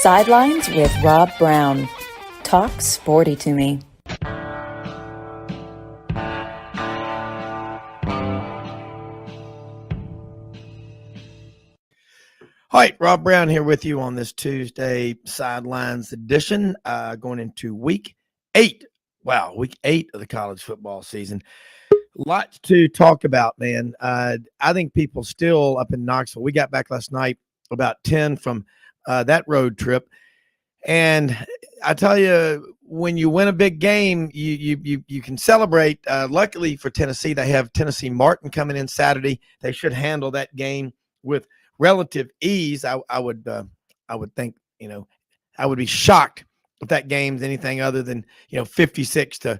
Sidelines with Rob Brown. Talk sporty to me. All right, Rob Brown here with you on this Tuesday Sidelines edition, going into week 8. Wow, week 8 of the college football season. Lots to talk about, man. I think people still up in Knoxville. We got back last night about 10 from that road trip. And I tell you, when you win a big game, you can celebrate. Luckily for Tennessee, they have Tennessee Martin coming in Saturday. They should handle that game with relative ease. I would think, I would be shocked if that game's anything other than 56-10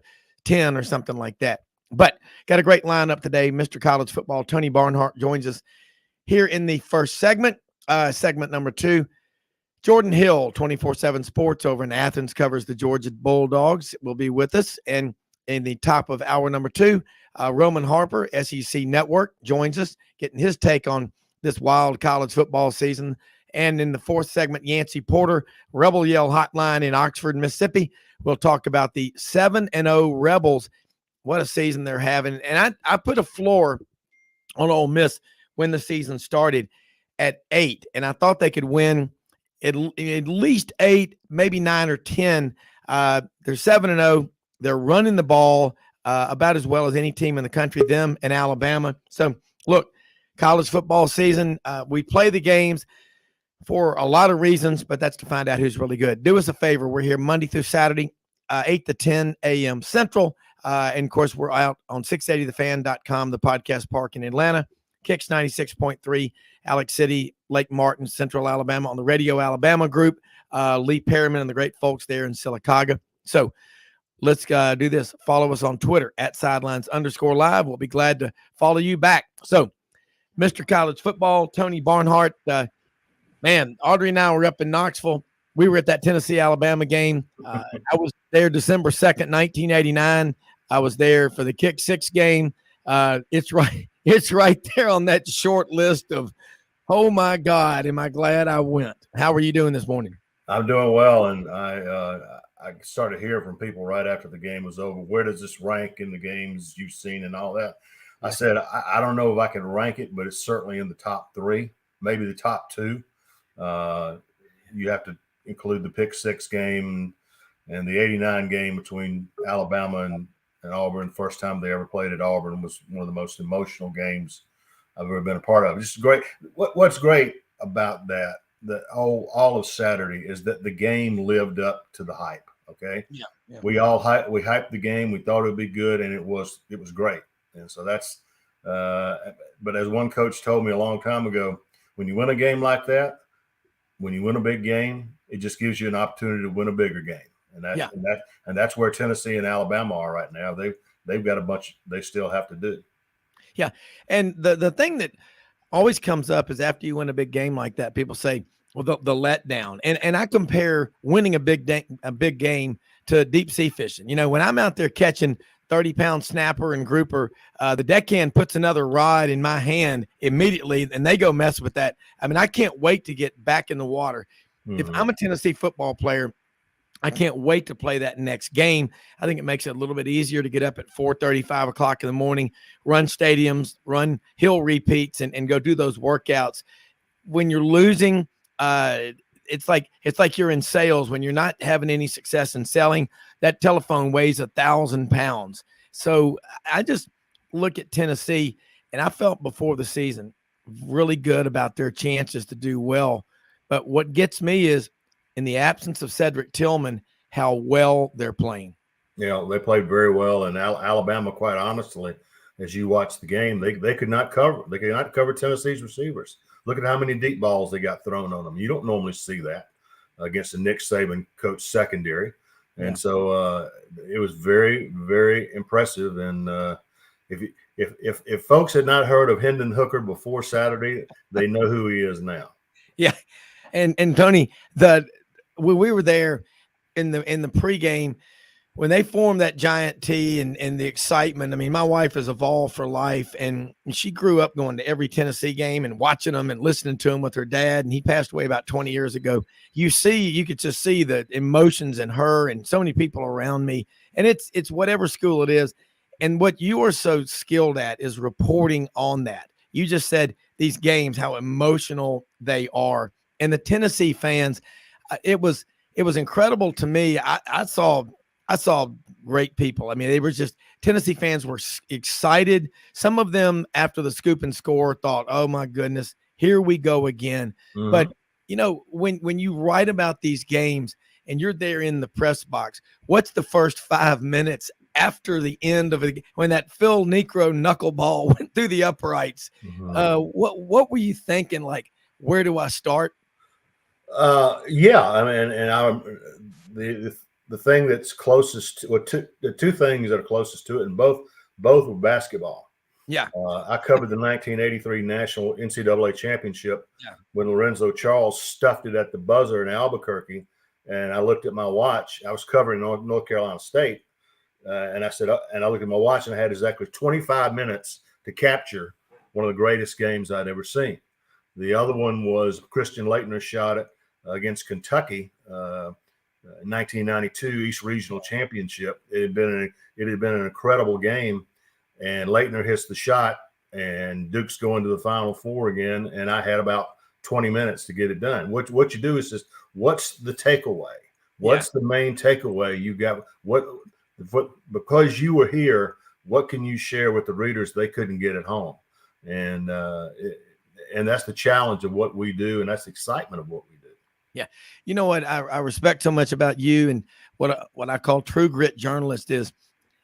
or something like that. But got a great lineup today. Mr. College Football Tony Barnhart joins us here in the first segment. Segment number 2. Jordan Hill, 24/7 Sports over in Athens, covers the Georgia Bulldogs, will be with us. And in the top of hour number 2, Roman Harper, SEC Network, joins us, getting his take on this wild college football season. And in the fourth segment, Yancy Porter, Rebel Yell Hotline in Oxford, Mississippi. We'll talk about the 7-0 Rebels. What a season they're having. And I put a floor on Ole Miss when the season started at 8. And I thought they could win at least 8, maybe 9 or 10. They're 7-0. They're running the ball about as well as any team in the country, them and Alabama. So, look, college football season, we play the games for a lot of reasons, but that's to find out who's really good. Do us a favor. We're here Monday through Saturday, 8 to 10 a.m. Central. And, of course, we're out on 680thefan.com, the podcast park in Atlanta, Kicks 96.3, Alex City, Lake Martin, Central Alabama on the Radio Alabama group, Lee Perryman and the great folks there in Sylacauga. So let's do this. Follow us on Twitter at Sidelines_live. We'll be glad to follow you back. So, Mr. College Football, Tony Barnhart, man, Audrey and I were up in Knoxville. We were at that Tennessee-Alabama game. I was there December 2nd, 1989. I was there for the Kick 6 game. It's right there on that short list of, oh, my God, am I glad I went. How are you doing this morning? I'm doing well, and I started hearing from people right after the game was over. Where does this rank in the games you've seen and all that? I said, I don't know if I can rank it, but it's certainly in the top 3, maybe the top 2. You have to include the Pick 6 game and the 89 game between Alabama and Auburn. First time they ever played at Auburn was one of the most emotional games I've ever been a part of. It's great. What's great about that all of Saturday is that the game lived up to the hype. Okay. Yeah. We hyped the game. We thought it would be good, and it was great. And so that's, but as one coach told me a long time ago, when you win a game like that, when you win a big game, it just gives you an opportunity to win a bigger game. And that's where Tennessee and Alabama are right now. They've got a bunch they still have to do. Yeah. And the thing that always comes up is after you win a big game like that, people say, well, the letdown. And I compare winning a big game to deep sea fishing. When I'm out there catching 30-pound snapper and grouper, the deckhand puts another rod in my hand immediately, and they go mess with that. I mean, I can't wait to get back in the water. Mm-hmm. If I'm a Tennessee football player, I can't wait to play that next game. I think it makes it a little bit easier to get up at 4:30, 5 o'clock in the morning, run stadiums, run hill repeats, and go do those workouts. When you're losing, it's like you're in sales. When you're not having any success in selling, that telephone weighs 1,000 pounds. So I just look at Tennessee, and I felt before the season really good about their chances to do well. But what gets me is, in the absence of Cedric Tillman, how well they're playing. Yeah, they played very well. And Alabama, quite honestly, as you watch the game, they could not cover. They could not cover Tennessee's receivers. Look at how many deep balls they got thrown on them. You don't normally see that against a Nick Saban coach secondary. And so it was very, very impressive. And if folks had not heard of Hendon Hooker before Saturday, they know who he is now. Yeah. And Tony, when we were there in the pregame, when they formed that giant T and the excitement, I mean, my wife is evolved for life, and she grew up going to every Tennessee game and watching them and listening to them with her dad. And he passed away about 20 years ago. You could just see the emotions in her and so many people around me. And it's whatever school it is. And what you are so skilled at is reporting on that. You just said these games, how emotional they are. And the Tennessee fans, it was incredible to me. I saw great people. I mean, they were just Tennessee fans were excited. Some of them after the scoop and score thought, "Oh my goodness, here we go again." But when you write about these games and you're there in the press box, what's the first 5 minutes after the end of it when that Phil Necro knuckleball went through the uprights? What were you thinking? Like, where do I start? Yeah, I mean, and the thing that's closest to the two things that are closest to it, and both were basketball. Yeah. I covered the 1983 National NCAA Championship when Lorenzo Charles stuffed it at the buzzer in Albuquerque, and I looked at my watch. I was covering North Carolina State, and I said, and I looked at my watch, and I had exactly 25 minutes to capture one of the greatest games I'd ever seen. The other one was Christian Laettner's shot against Kentucky. 1992 East Regional Championship. It had been an incredible game, and Laettner hits the shot, and Duke's going to the Final Four again. And I had about 20 minutes to get it done. What you do is just, what's the takeaway? What's the main takeaway you got? Because you were here, what can you share with the readers they couldn't get at home? And that's the challenge of what we do, and that's the excitement of what we do. Yeah. You know what I respect so much about you, and what I call true grit journalist is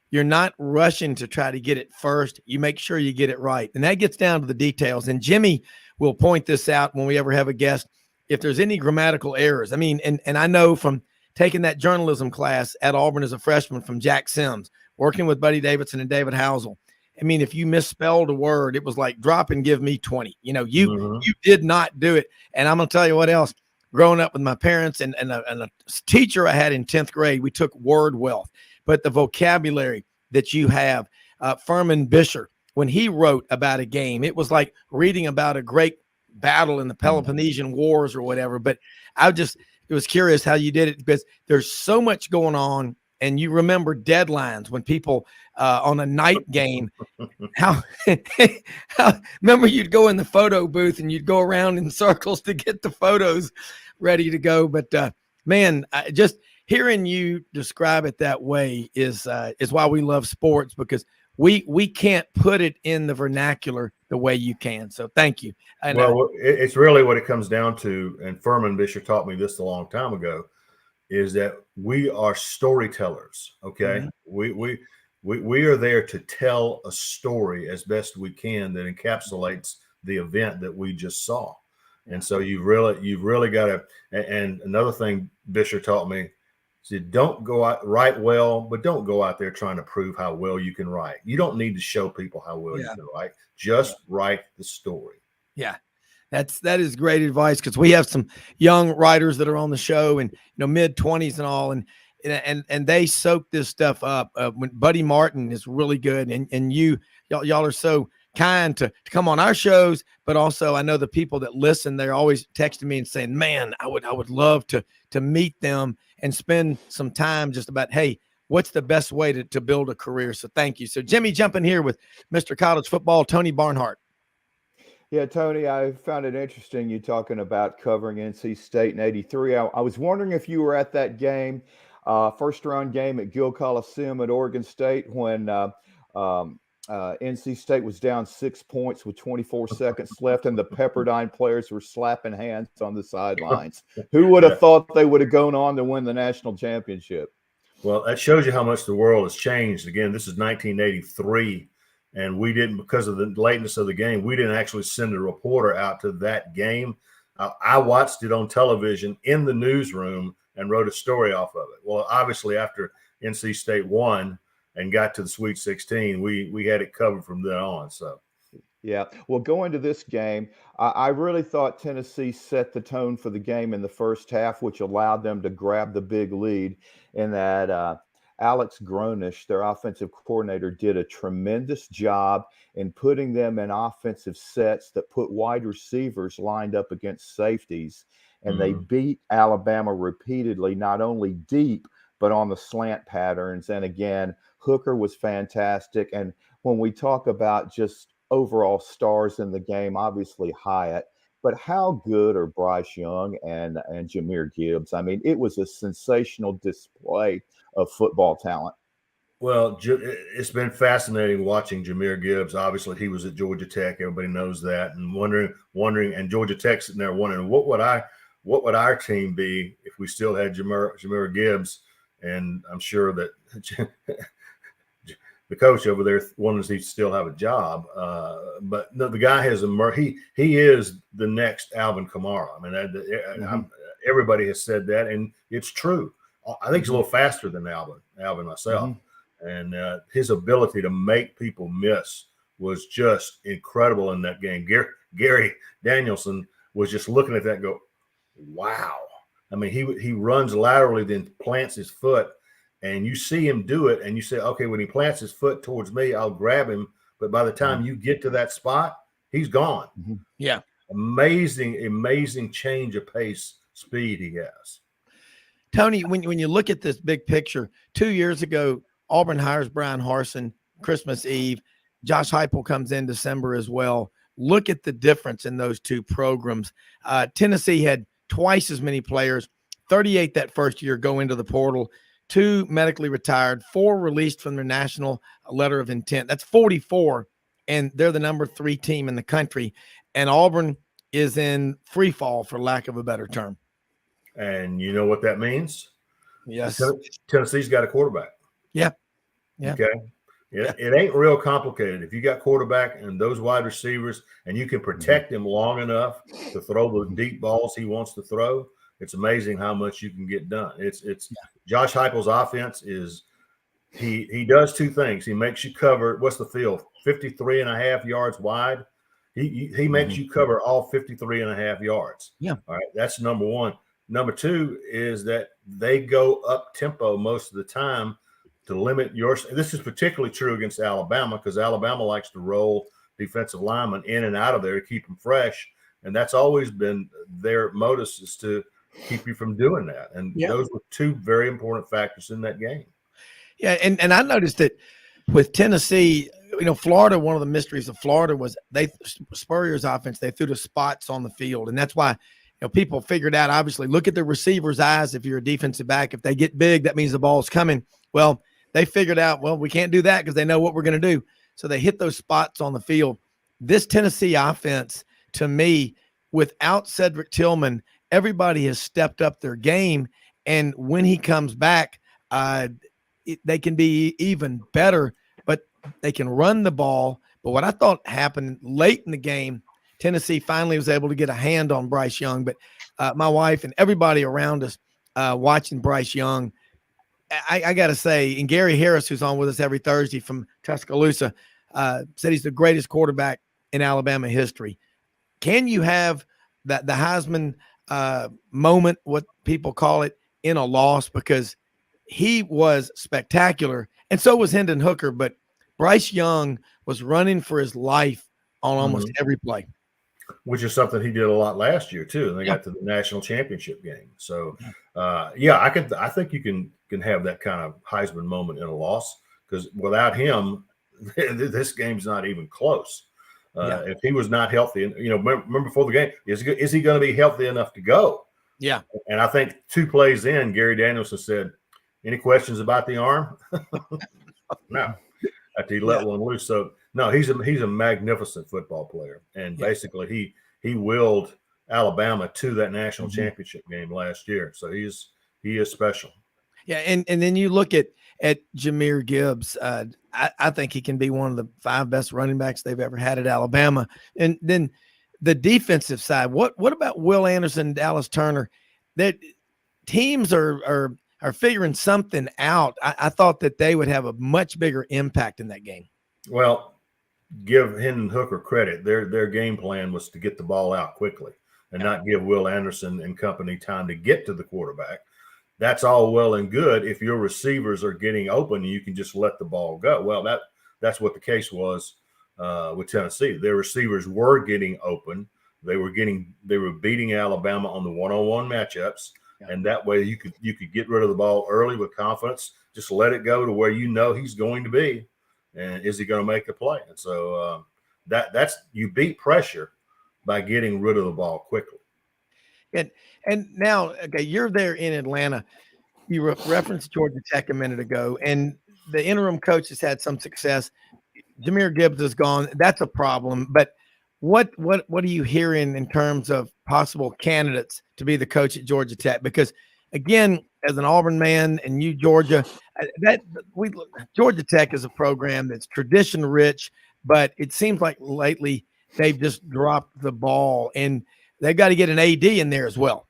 you're not rushing to try to get it first. You make sure you get it right. And that gets down to the details. And Jimmy will point this out when we ever have a guest, if there's any grammatical errors. I mean, and I know from taking that journalism class at Auburn as a freshman from Jack Sims, working with Buddy Davidson and David Housel. I mean, if you misspelled a word, it was like drop and give me 20. You did not do it. And I'm going to tell you what else. Growing up with my parents and a teacher I had in 10th grade, we took word wealth. But the vocabulary that you have, Furman Bisher, when he wrote about a game, it was like reading about a great battle in the Peloponnesian Wars or whatever. But it was curious how you did it, because there's so much going on. And you remember deadlines when people on a night game, remember you'd go in the photo booth and you'd go around in circles to get the photos ready to go. But man, just hearing you describe it that way is why we love sports, because we can't put it in the vernacular the way you can. So thank you. And, it's really what it comes down to. And Furman Bisher taught me this a long time ago, is that we are storytellers. Okay. Mm-hmm. We are there to tell a story as best we can that encapsulates the event that we just saw. And so you've really got to, and another thing Bisher taught me is, don't go out, write well, but don't go out there trying to prove how well you can write. You don't need to show people how well you can write. Just write the story. Yeah. That is great advice, because we have some young writers that are on the show, and mid-20s and all, and they soak this stuff up. When Buddy Martin is really good, and y'all are so kind to come on our shows, but also I know the people that listen, they're always texting me and saying, "Man, I would love to meet them and spend some time just about, hey, what's the best way to build a career?" So thank you. So Jimmy, jumping here with Mr. College Football, Tony Barnhart. Yeah, Tony, I found it interesting you talking about covering NC State in '83. I was wondering if you were at that game, first round game at Gill Coliseum at Oregon State, when NC State was down 6 points with 24 seconds left, and the Pepperdine players were slapping hands on the sidelines. Who would have thought they would have gone on to win the national championship? Well, that shows you how much the world has changed. Again, this is 1983. And we didn't, because of the lateness of the game, we didn't actually send a reporter out to that game. I watched it on television in the newsroom and wrote a story off of it. Well, obviously, after NC State won and got to the Sweet 16, we had it covered from then on. So, yeah. Well, going to this game, I really thought Tennessee set the tone for the game in the first half, which allowed them to grab the big lead in that Alex Gronish, their offensive coordinator, did a tremendous job in putting them in offensive sets that put wide receivers lined up against safeties. And they beat Alabama repeatedly, not only deep, but on the slant patterns. And again, Hooker was fantastic. And when we talk about just overall stars in the game, obviously Hyatt, but how good are Bryce Young and Jahmyr Gibbs? I mean, it was a sensational display of football talent. Well, it's been fascinating watching Jahmyr Gibbs. Obviously, he was at Georgia Tech. Everybody knows that, and wondering, and Georgia Tech sitting there wondering what would our team be if we still had Jahmyr Gibbs? And I'm sure that the coach over there wonders he still have a job. But no, the guy has emerged. He is the next Alvin Kamara. I mean, everybody has said that, and it's true. I think he's a little faster than Alvin myself. And his ability to make people miss was just incredible in that game. Gary Danielson was just looking at that and go, wow. I mean, he runs laterally, then plants his foot, and you see him do it, and you say, okay, when he plants his foot towards me, I'll grab him. But by the time you get to that spot, he's gone. Yeah. Amazing change of pace, speed he has. Tony, when you look at this big picture, 2 years ago, Auburn hires Brian Harsin Christmas Eve. Josh Heupel comes in December as well. Look at the difference in those two programs. Tennessee had twice as many players, 38 that first year go into the portal, 2 medically retired, 4 released from their national letter of intent. That's 44, and they're the number 3 team in the country. And Auburn is in free fall, for lack of a better term. And you know what that means? Yes. Tennessee's got a quarterback. Yeah. Yeah. Okay. It ain't real complicated. If you got quarterback and those wide receivers and you can protect him long enough to throw the deep balls he wants to throw, it's amazing how much you can get done. It's Josh Heupel's offense is he does 2 things. He makes you cover, what's the field? 53.5 yards wide. He makes you cover all 53.5 yards. Yeah. All right. That's number 1. Number 2 is that they go up tempo most of the time to limit your. This is particularly true against Alabama because Alabama likes to roll defensive linemen in and out of there to keep them fresh. And that's always been their modus, is to keep you from doing that. And those were 2 very important factors in that game. Yeah. And I noticed that with Tennessee, Florida, one of the mysteries of Florida was Spurrier's offense, they threw the spots on the field. And that's why people figured out, obviously, look at the receiver's eyes. If you're a defensive back, if they get big, that means the ball's coming. Well, they figured out, we can't do that because they know what we're going to do. So they hit those spots on the field. This Tennessee offense, to me, without Cedric Tillman, everybody has stepped up their game. And when he comes back, they can be even better, but they can run the ball. But what I thought happened late in the game, Tennessee finally was able to get a hand on Bryce Young. But my wife and everybody around us watching Bryce Young, I got to say, and Gary Harris, who's on with us every Thursday from Tuscaloosa, said he's the greatest quarterback in Alabama history. Can you have the Heisman moment, what people call it, in a loss? Because he was spectacular, and so was Hendon Hooker. But Bryce Young was running for his life on almost every play. Which is something he did a lot last year too, and they got to the national championship game. So, I think you can have that kind of Heisman moment in a loss, because without him, this game's not even close. If he was not healthy, and remember before the game, is he going to be healthy enough to go? Yeah. And I think 2 plays in, Gary Danielson said, "Any questions about the arm?" No. After he let one loose. So no, he's a magnificent football player, and basically he willed Alabama to that national championship game last year. So he is special. Yeah, and then you look at Jahmyr Gibbs. I think he can be one of the 5 best running backs they've ever had at Alabama. And then the defensive side. What about Will Anderson, Dallas Turner? That teams are figuring something out. I thought that they would have a much bigger impact in that game. Well, give Hendon Hooker credit. Their game plan was to get the ball out quickly and not give Will Anderson and company time to get to the quarterback. that's all well and good if your receivers are getting open and you can just let the ball go. Well, that's what the case was with Tennessee. Their receivers were getting open. They were beating Alabama on the one-on-one matchups, and that way you could get rid of the ball early with confidence. Just let it go to where you know he's going to be, and is he going to make the play? And so that's you beat pressure by getting rid of the ball quickly. And now, okay, you're there in Atlanta. You referenced Georgia Tech a minute ago, and the interim coach has had some success. Jahmyr Gibbs is gone. That's a problem. But what are you hearing in terms of possible candidates to be the coach at Georgia Tech? Because again, as an Auburn man and you Georgia, Georgia Tech is a program that's tradition rich, but it seems like lately they've just dropped the ball, and they've got to get an AD in there as well.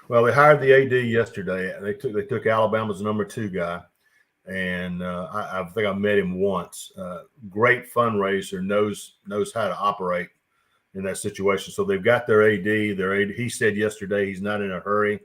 Well, they hired the AD yesterday. They took Alabama's number 2 guy, and I think I met him once. Great fundraiser, knows how to operate in that situation. So they've got their AD. He said yesterday he's not in a hurry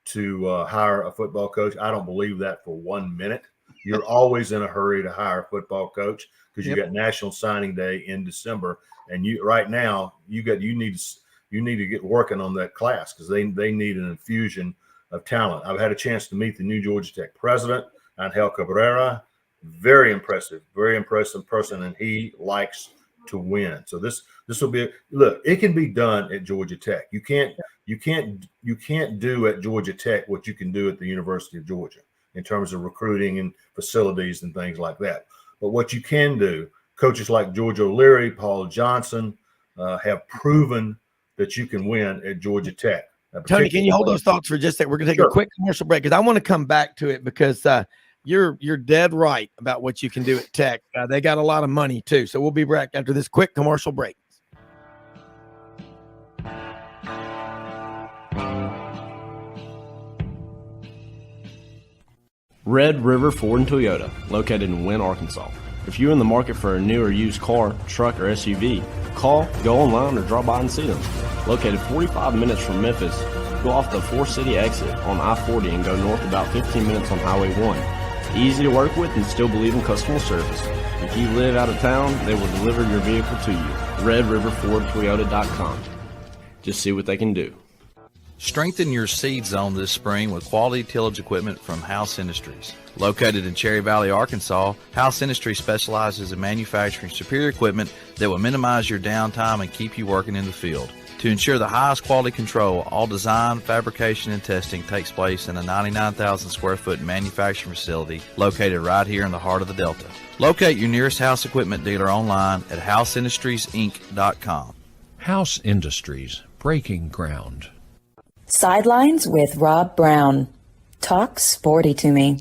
to hire a football coach. I don't believe that for 1 minute. You're always in a hurry to hire a football coach because you got National Signing Day in December, and right now you need to get working on that class because they need an infusion of talent. I've had a chance to meet the new Georgia Tech president, Angel Cabrera. Very impressive person, and he likes to win. So this will be look. It can be done at Georgia Tech. You can't do at Georgia Tech what you can do at the University of Georgia in terms of recruiting and facilities and things like that. But what you can do, coaches like George O'Leary, Paul Johnson have proven that you can win at Georgia Tech. Tony, can you hold those thoughts for just a second? We're going to take a quick commercial break because I want to come back to it because you're dead right about what you can do at Tech. They got a lot of money too. So we'll be back after this quick commercial break. Red River Ford and Toyota, located in Wynne, Arkansas. If you're in the market for a new or used car, truck, or SUV, call, go online, or drop by and see them. Located 45 minutes from Memphis, go off the 4-city exit on I-40 and go north about 15 minutes on Highway 1. Easy to work with and still believe in customer service. If you live out of town, they will deliver your vehicle to you. RedRiverFordToyota.com. Just see what they can do. Strengthen your seed zone this spring with quality tillage equipment from House Industries. Located in Cherry Valley, Arkansas, House Industries specializes in manufacturing superior equipment that will minimize your downtime and keep you working in the field. To ensure the highest quality control, all design, fabrication, and testing takes place in a 99,000 square foot manufacturing facility located right here in the heart of the Delta. Locate your nearest House equipment dealer online at houseindustriesinc.com. House Industries, breaking ground. Sidelines with Rob Brown. Talk sporty to me.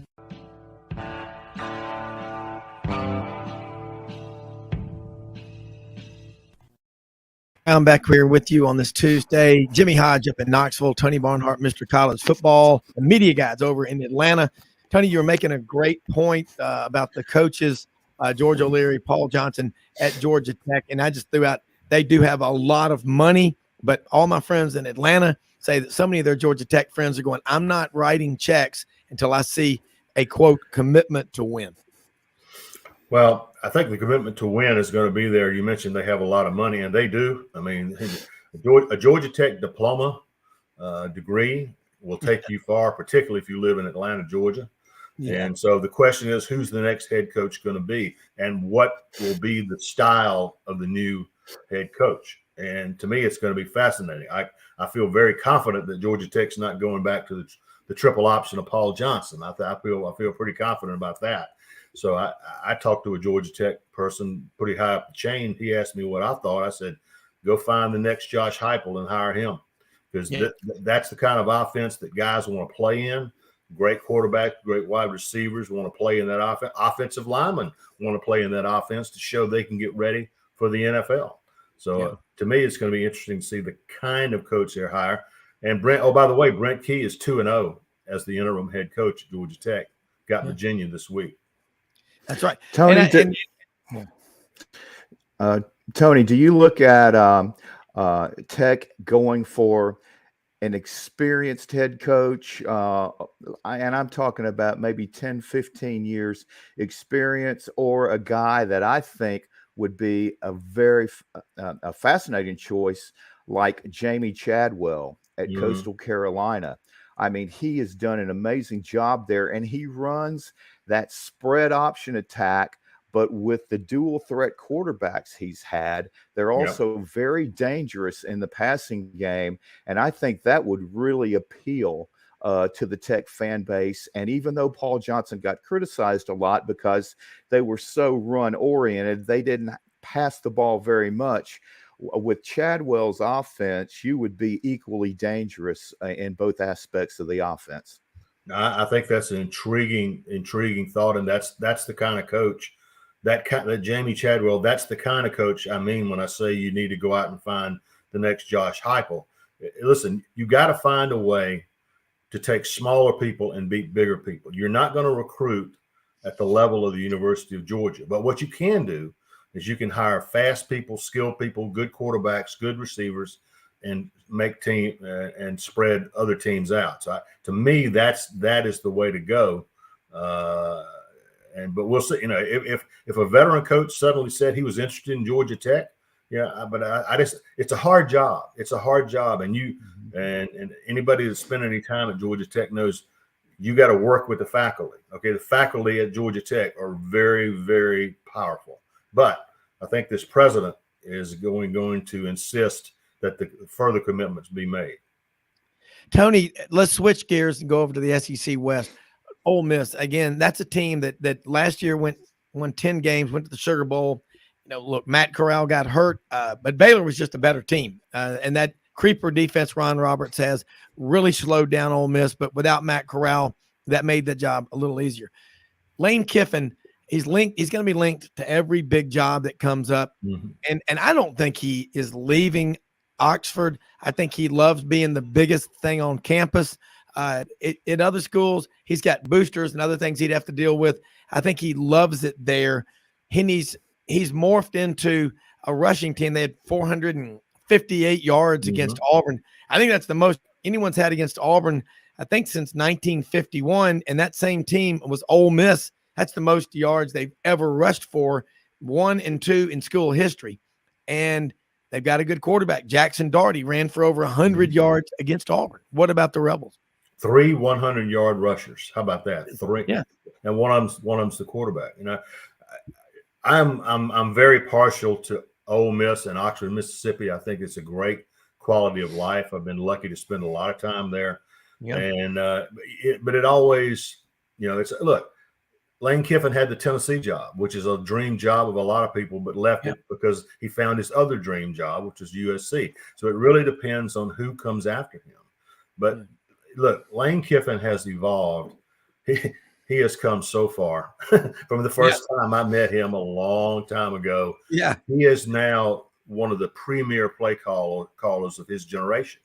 I'm back here with you on this Tuesday. Jimmy Hodge up in Knoxville, Tony Barnhart, Mr. College Football, the media guys over in Atlanta. Tony, you were making a great point about the coaches, George O'Leary, Paul Johnson at Georgia Tech, and I just threw out they do have a lot of money, but all my friends in Atlanta say that so many of their Georgia Tech friends are going, I'm not writing checks until I see a, quote, commitment to win. Well, I think the commitment to win is going to be there. You mentioned they have a lot of money, and they do. I mean, a Georgia Tech diploma degree will take you far, particularly if you live in Atlanta, Georgia. Yeah. And so the question is, who's the next head coach going to be, and what will be the style of the new head coach? And to me, it's going to be fascinating. I feel very confident that Georgia Tech's not going back to the triple option of Paul Johnson. I feel pretty confident about that. So I talked to a Georgia Tech person pretty high up the chain. He asked me what I thought. I said, go find the next Josh Heupel and hire him, because that's the kind of offense that guys want to play in. Great quarterback, great wide receivers want to play in that offense. Offensive linemen want to play in that offense to show they can get ready for the NFL. So to me, it's going to be interesting to see the kind of coach they hire. And by the way, Brent Key is 2-0 as the interim head coach at Georgia Tech. Got Virginia this week. That's right. Tony, Tony, do you look at Tech going for an experienced head coach, and I'm talking about maybe 10, 15 years experience, or a guy that I think would be a very a fascinating choice, like Jamie Chadwell at Mhm. Coastal Carolina. I mean, he has done an amazing job there, and he runs that spread option attack. But with the dual threat quarterbacks he's had, they're Yep. also very dangerous in the passing game. And I think that would really appeal to the Tech fan base. And even though Paul Johnson got criticized a lot because they were so run oriented, they didn't pass the ball very much. With Chadwell's offense, you would be equally dangerous in both aspects of the offense. I think that's an intriguing thought, and that's the kind of coach that Jamie Chadwell. That's the kind of coach I mean when I say you need to go out and find the next Josh Heupel. Listen, you got to find a way to take smaller people and beat bigger people. You're not going to recruit at the level of the University of Georgia, but what you can do is you can hire fast people, skilled people, good quarterbacks, good receivers, and make team and spread other teams out. So to me, that is the way to go. But we'll see. You know, if a veteran coach suddenly said he was interested in Georgia Tech, yeah. But I just, it's a hard job. It's a hard job, and and anybody that's spent any time at Georgia Tech knows you got to work with the faculty. Okay, the faculty at Georgia Tech are very, very powerful. But I think this president is going to insist that the further commitments be made. Tony, let's switch gears and go over to the SEC West. Ole Miss, again, that's a team that last year won 10 games, went to the Sugar Bowl. You know, look, Matt Corral got hurt, but Baylor was just a better team. And that creeper defense Ron Roberts has really slowed down Ole Miss, but without Matt Corral, that made the job a little easier. Lane Kiffin, he's going to be linked to every big job that comes up. Mm-hmm. And I don't think he is leaving Oxford. I think he loves being the biggest thing on campus. At other schools, he's got boosters and other things he'd have to deal with. I think he loves it there. He's morphed into a rushing team. They had 458 yards against Auburn. I think that's the most anyone's had against Auburn, I think, since 1951. And that same team was Ole Miss. That's the most yards they've ever rushed for, 1 and 2 in school history. And they've got a good quarterback. Jackson Daugherty ran for over 100 yards against Auburn. What about the Rebels? 3 100-yard rushers. How about that? 3. Yeah. And one of them's the quarterback. You know, I'm very partial to Ole Miss and Oxford, Mississippi. I think it's a great quality of life. I've been lucky to spend a lot of time there. Yeah. And but it always, you know, look, Lane Kiffin had the Tennessee job, which is a dream job of a lot of people, but left it because he found his other dream job, which is USC. So it really depends on who comes after him. But look, Lane Kiffin has evolved. He has come so far from the first time I met him a long time ago. Yeah. He is now one of the premier play callers of his generation.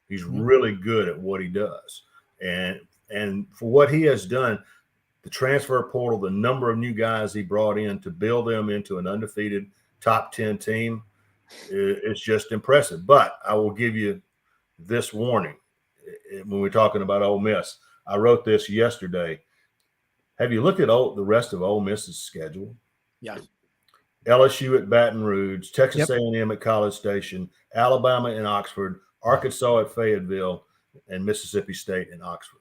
He's really good at what he does. And for what he has done, the transfer portal, the number of new guys he brought in to build them into an undefeated top 10 team, it's just impressive. But I will give you this warning when we're talking about Ole Miss. I wrote this yesterday. Have you looked at the rest of Ole Miss's schedule? Yeah. LSU at Baton Rouge, Texas A&M at College Station, Alabama in Oxford, Arkansas at Fayetteville, and Mississippi State in Oxford.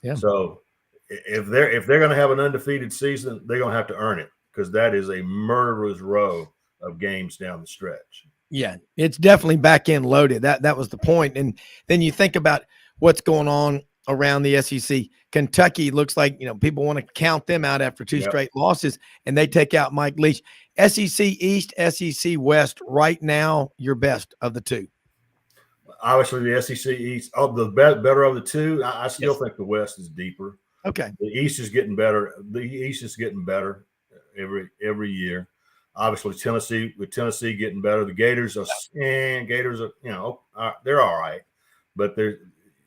Yeah. So if they're going to have an undefeated season, they're going to have to earn it, because that is a murderer's row of games down the stretch. Yeah, it's definitely back end loaded. That was the point. And then you think about what's going on around the SEC. Kentucky looks like, you know, people want to count them out after 2 straight losses, and they take out Mike Leach. SEC East, SEC West, right now, your best of the 2. Obviously, the SEC East, the better of the 2. I still think the West is deeper. Okay. The East is getting better. The East is getting better every year. Obviously, Tennessee getting better. The Gators are, you know, they're all right, but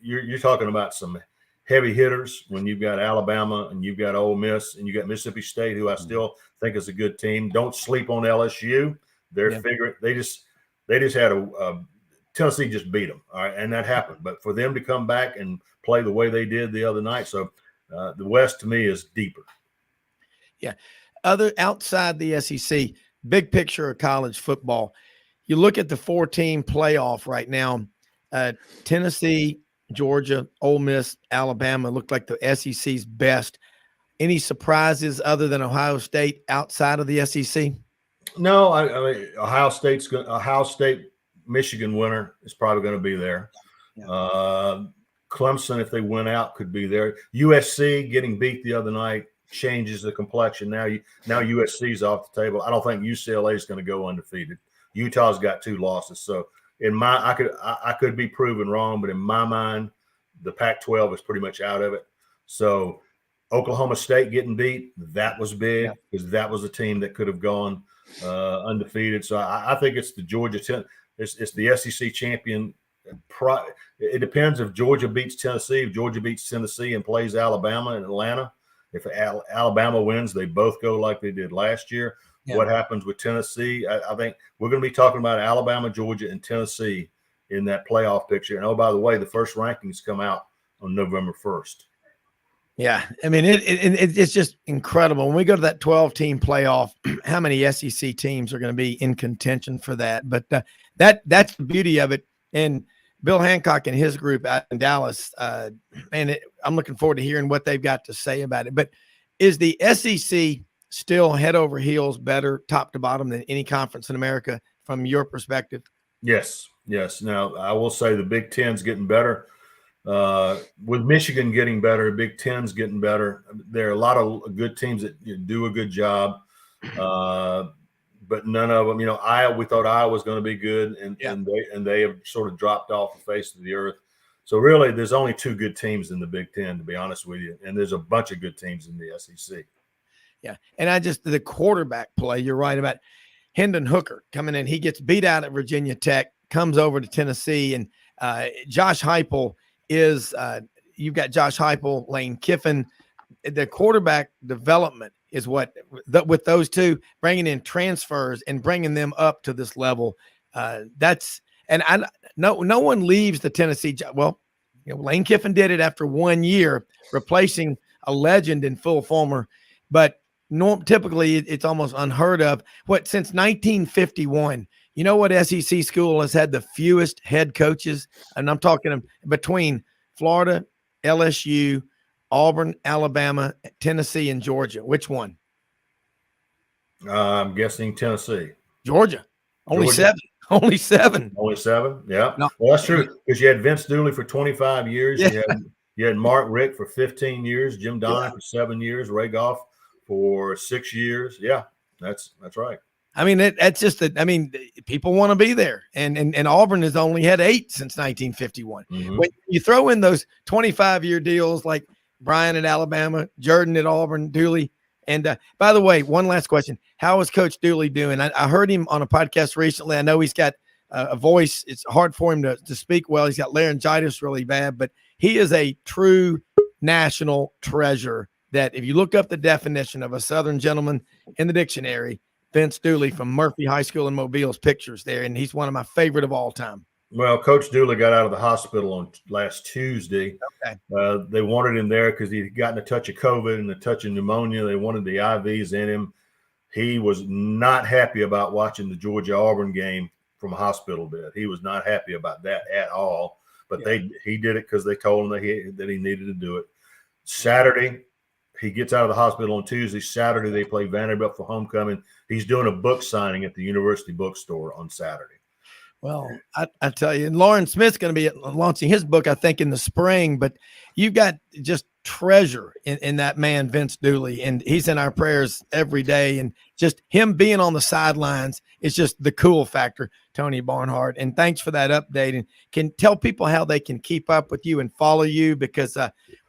you're talking about some heavy hitters when you've got Alabama and you've got Ole Miss and you got Mississippi State, who I still think is a good team. Don't sleep on LSU. They're figuring they just had a Tennessee just beat them. All right. And that happened. But for them to come back and play the way they did the other night. So the West to me is deeper. Yeah. Outside the SEC, big picture of college football, you look at the 4-team playoff right now, Tennessee, Georgia, Ole Miss, Alabama look like the SEC's best. Any surprises other than Ohio State outside of the SEC? No, I mean, Ohio State, Michigan winner is probably going to be there. Yeah. Clemson, if they win out, could be there. USC getting beat the other night changes the complexion. Now USC's off the table. I don't think UCLA is going to go undefeated. Utah's got 2 losses. So I could be proven wrong, but in my mind, the Pac-12 is pretty much out of it. So Oklahoma State getting beat, that was big because that was a team that could have gone undefeated. So I think it's the Georgia it's the SEC champion. It depends if Georgia beats Tennessee. If Georgia beats Tennessee and plays Alabama and Atlanta, if Alabama wins, they both go like they did last year. Yeah. What happens with Tennessee? I think we're going to be talking about Alabama, Georgia, and Tennessee in that playoff picture. And, oh, by the way, the first rankings come out on November 1st. Yeah, I mean, it's just incredible. When we go to that 12-team playoff, how many SEC teams are going to be in contention for that? But that's the beauty of it. And Bill Hancock and his group out in Dallas, I'm looking forward to hearing what they've got to say about it. But is the SEC still head over heels better, top to bottom, than any conference in America from your perspective? Yes. Now, I will say the Big Ten's getting better. With Michigan getting better, Big Ten's getting better. There are a lot of good teams that do a good job, but none of them. We thought Iowa was going to be good, and they have sort of dropped off the face of the earth. So really, there's only 2 good teams in the Big Ten, to be honest with you, and there's a bunch of good teams in the SEC. Yeah, and the quarterback play. You're right about Hendon Hooker coming in. He gets beat out at Virginia Tech, comes over to Tennessee, and Josh Heupel is you've got Josh Heupel, Lane Kiffin. The quarterback development is what with those 2 bringing in transfers and bringing them up to this level. No one leaves the Tennessee. Well, Lane Kiffin did it after 1 year, replacing a legend in Phil Fulmer, but typically it's almost unheard of. Since 1951. You know what SEC school has had the fewest head coaches? And I'm talking between Florida, LSU, Auburn, Alabama, Tennessee, and Georgia. Which one? I'm guessing Tennessee. Georgia. Only 7. Only 7. Only 7? Yeah. No. Well, that's true because you had Vince Dooley for 25 years. Yeah. You had Mark Richt for 15 years, Jim Donnan for 7 years, Ray Goff for 6 years. Yeah, that's right. I mean, that's just people want to be there. And Auburn has only had 8 since 1951. Mm-hmm. When you throw in those 25-year deals like Brian at Alabama, Jordan at Auburn, Dooley. And by the way, one last question. How is Coach Dooley doing? I heard him on a podcast recently. I know he's got a voice. It's hard for him to speak well. He's got laryngitis really bad, but he is a true national treasure that if you look up the definition of a Southern gentleman in the dictionary, Vince Dooley from Murphy High School in Mobile's pictures there, and he's one of my favorite of all time. Well, Coach Dooley got out of the hospital on last Tuesday. Okay. They wanted him there because he'd gotten a touch of COVID and a touch of pneumonia. They wanted the IVs in him. He was not happy about watching the Georgia-Auburn game from a hospital bed. He was not happy about that at all. But he did it because they told him that he needed to do it. Saturday, he gets out of the hospital on Tuesday. Saturday, they play Vanderbilt for homecoming. He's doing a book signing at the University Bookstore on Saturday. Well, I tell you, and Lauren Smith's going to be launching his book, I think, in the spring. But you've got just treasure in that man, Vince Dooley, and he's in our prayers every day. And just him being on the sidelines is just the cool factor, Tony Barnhart. And thanks for that update. And can tell people how they can keep up with you and follow you, because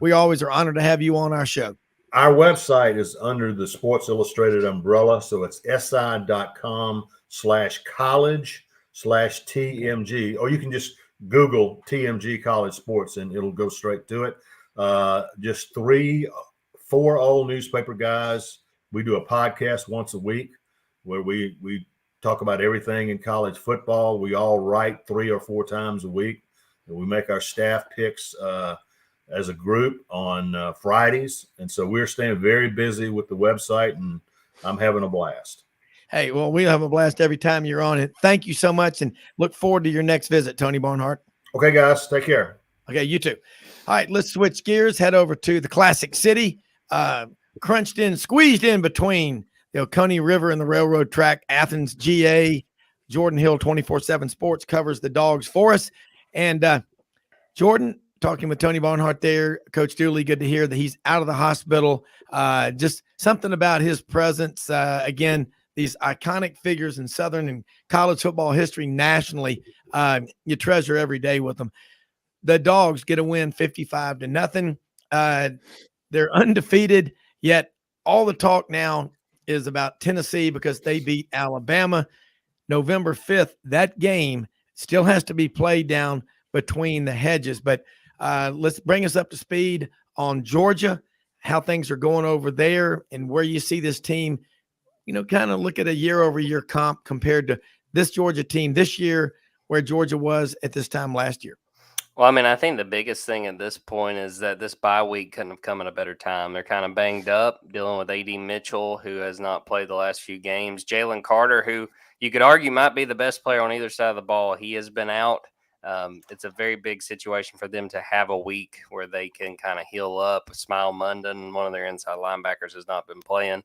we always are honored to have you on our show. Our website is under the Sports Illustrated umbrella. So it's si.com/college/TMG, or you can just Google TMG College Sports and it'll go straight to it. Just 3-4 old newspaper guys. We do a podcast once a week where we talk about everything in college football. We all write 3 or 4 times a week. And we make our staff picks as a group on Fridays. And so we're staying very busy with the website, and I'm having a blast. Hey, well, we have a blast every time you're on it. Thank you so much, and look forward to your next visit, Tony Barnhart. Okay, guys, take care. Okay, you too. All right, let's switch gears, head over to the Classic City. Crunched in, squeezed in between the Oconee River and the railroad track. Athens, GA, Jordan Hill 24/7 Sports covers the Dogs for us. And Jordan, talking with Tony Barnhart there, Coach Dooley, good to hear that he's out of the hospital. Just something about his presence. Again, these iconic figures in Southern and college football history nationally, you treasure every day with them. The Dogs get a win 55-0. They're undefeated, yet all the talk now is about Tennessee because they beat Alabama November 5th. That game still has to be played down between the hedges. But let's bring us up to speed on Georgia, how things are going over there, and where you see this team, kind of look at a year-over-year comp compared to this Georgia team this year, where Georgia was at this time last year. Well, I mean, I think the biggest thing at this point is that this bye week couldn't have come at a better time. They're kind of banged up, dealing with A.D. Mitchell, who has not played the last few games. Jalen Carter, who you could argue might be the best player on either side of the ball, he has been out. It's a very big situation for them to have a week where they can kind of heal up. Smile Munden, one of their inside linebackers, has not been playing.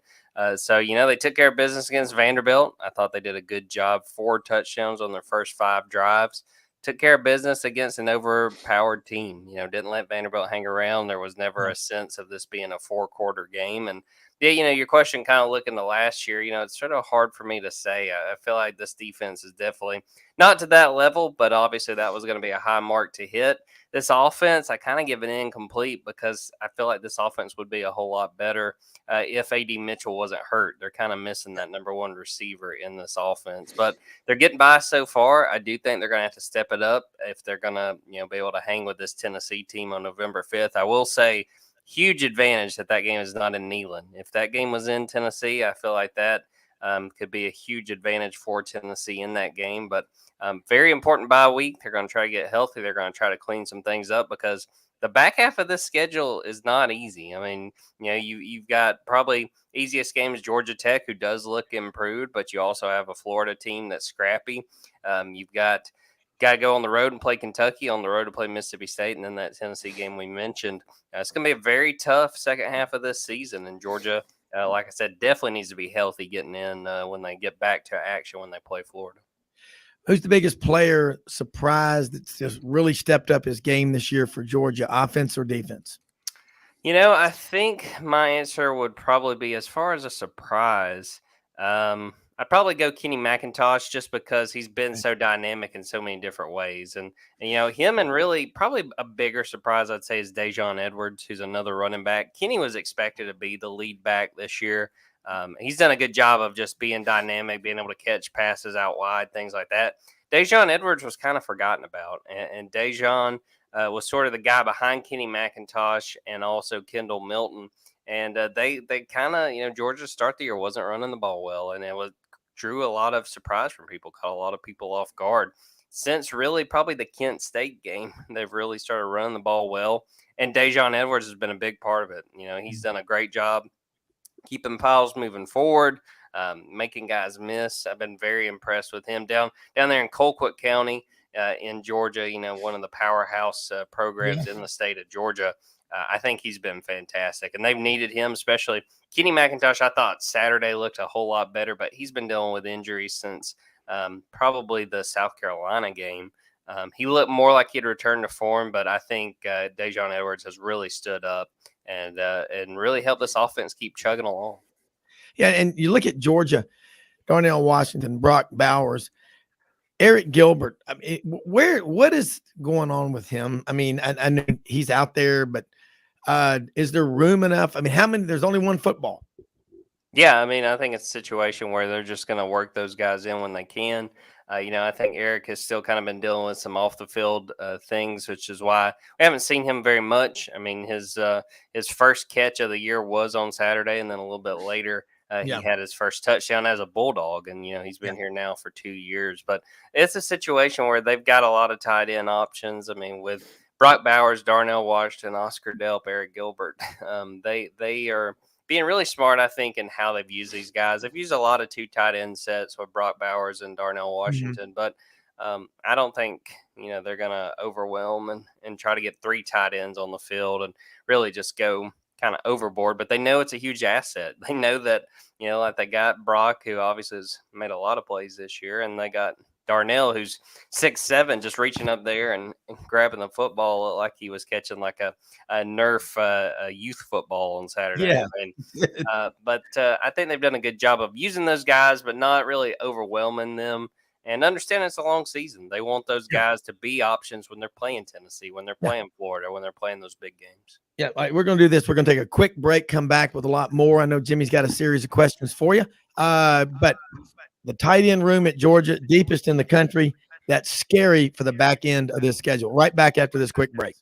So they took care of business against Vanderbilt. I thought they did a good job. 4 touchdowns on their first 5 drives. Took care of business against an overpowered team. Didn't let Vanderbilt hang around. There was never a sense of this being a 4-quarter game. And yeah, your question kind of looking to last year, it's sort of hard for me to say. I feel like this defense is definitely not to that level, but obviously that was going to be a high mark to hit. This offense, I kind of give it incomplete because I feel like this offense would be a whole lot better if A.D. Mitchell wasn't hurt. They're kind of missing that number 1 receiver in this offense, but they're getting by so far. I do think they're going to have to step it up if they're going to, be able to hang with this Tennessee team on November 5th. I will say, huge advantage that game is not in Neyland. If that game was in Tennessee, I feel like that could be a huge advantage for Tennessee in that game. But very important bye week. They're going to try to get healthy. They're going to try to clean some things up because the back half of this schedule is not easy. I mean, you've got probably easiest game is Georgia Tech, who does look improved, but you also have a Florida team that's scrappy. You've got to go on the road and play Kentucky, on the road to play Mississippi State, and then that Tennessee game we mentioned. It's going to be a very tough second half of this season, and Georgia, like I said, definitely needs to be healthy getting in when they get back to action when they play Florida. Who's the biggest player surprised that's just really stepped up his game this year for Georgia, offense or defense? I think my answer would probably be, as far as a surprise, I'd probably go Kenny McIntosh just because he's been so dynamic in so many different ways. And him, and really probably a bigger surprise, I'd say, is Dajon Edwards, who's another running back. Kenny was expected to be the lead back this year. He's done a good job of just being dynamic, being able to catch passes out wide, things like that. Dajon Edwards was kind of forgotten about. And Dajon was sort of the guy behind Kenny McIntosh and also Kendall Milton. And they kind of, Georgia start the year wasn't running the ball well, and it drew a lot of surprise from people, caught a lot of people off guard. Since really probably the Kent State game, they've really started running the ball well, and Dajon Edwards has been a big part of it. He's done a great job keeping piles moving forward, making guys miss. I've been very impressed with him down there in Colquitt County in Georgia, one of the powerhouse programs in the state of Georgia. I think he's been fantastic, and they've needed him, especially Kenny McIntosh. I thought Saturday looked a whole lot better, but he's been dealing with injuries since probably the South Carolina game. He looked more like he'd returned to form, but I think Dajon Edwards has really stood up and really helped this offense keep chugging along. Yeah, and you look at Georgia, Darnell Washington, Brock Bowers, Eric Gilbert. I mean, what is going on with him? I mean, I know he's out there, but is there room enough? I mean, how many? There's only one football. Yeah, I mean, I think it's a situation where they're just going to work those guys in when they can. I think Eric has still kind of been dealing with some off the field things, which is why we haven't seen him very much. I mean, his first catch of the year was on Saturday, and then a little bit later, He had his first touchdown as a Bulldog, and he's been here now for 2 years. But it's a situation where they've got a lot of tight end options. I mean, with Brock Bowers, Darnell Washington, Oscar Delp, Eric Gilbert, they are being really smart, I think, in how they've used these guys. They've used a lot of 2 tight end sets with Brock Bowers and Darnell Washington, but I don't think they're going to overwhelm and try to get 3 tight ends on the field and really just go kind of overboard. But they know it's a huge asset. They know that like they got Brock, who obviously has made a lot of plays this year, and they got Darnell, who's 6'7", just reaching up there and grabbing the football like he was catching like a Nerf a youth football on Saturday. Yeah. But I think they've done a good job of using those guys, but not really overwhelming them. And understand it's a long season. They want those guys to be options when they're playing Tennessee, when they're playing Florida, when they're playing those big games. Yeah, we're going to do this. We're going to take a quick break, come back with a lot more. I know Jimmy's got a series of questions for you. But the tight end room at Georgia, deepest in the country, that's scary for the back end of this schedule. Right back after this quick break.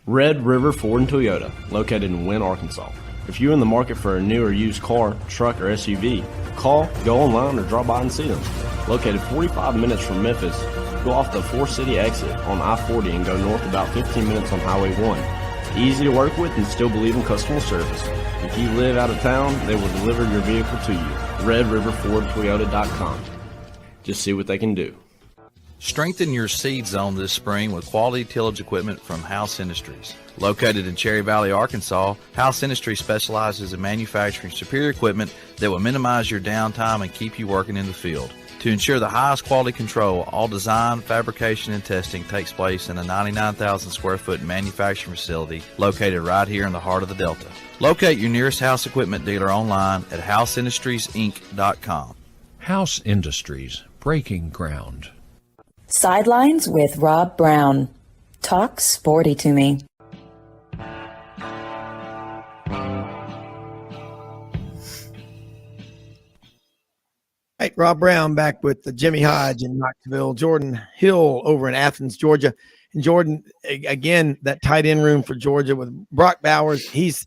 Red River Ford and Toyota, located in Wynne, Arkansas. If you're in the market for a new or used car, truck, or SUV, call, go online, or drop by and see them. Located 45 minutes from Memphis, go off the 4-city exit on I-40 and go north about 15 minutes on Highway 1. Easy to work with and still believe in customer service. If you live out of town, they will deliver your vehicle to you. RedRiverFordToyota.com. Just see what they can do. Strengthen your seed zone this spring with quality tillage equipment from House Industries. Located in Cherry Valley, Arkansas, House Industries specializes in manufacturing superior equipment that will minimize your downtime and keep you working in the field. To ensure the highest quality control, all design, fabrication, and testing takes place in a 99,000 square foot manufacturing facility located right here in the heart of the Delta. Locate your nearest House equipment dealer online at houseindustriesinc.com. House Industries, breaking ground. Sidelines with Rob Brown. Talk sporty to me. Hey, Rob Brown back with the Jimmy Hodge in Knoxville, Jordan Hill over in Athens, Georgia. And Jordan, again, that tight end room for Georgia with Brock Bowers, he's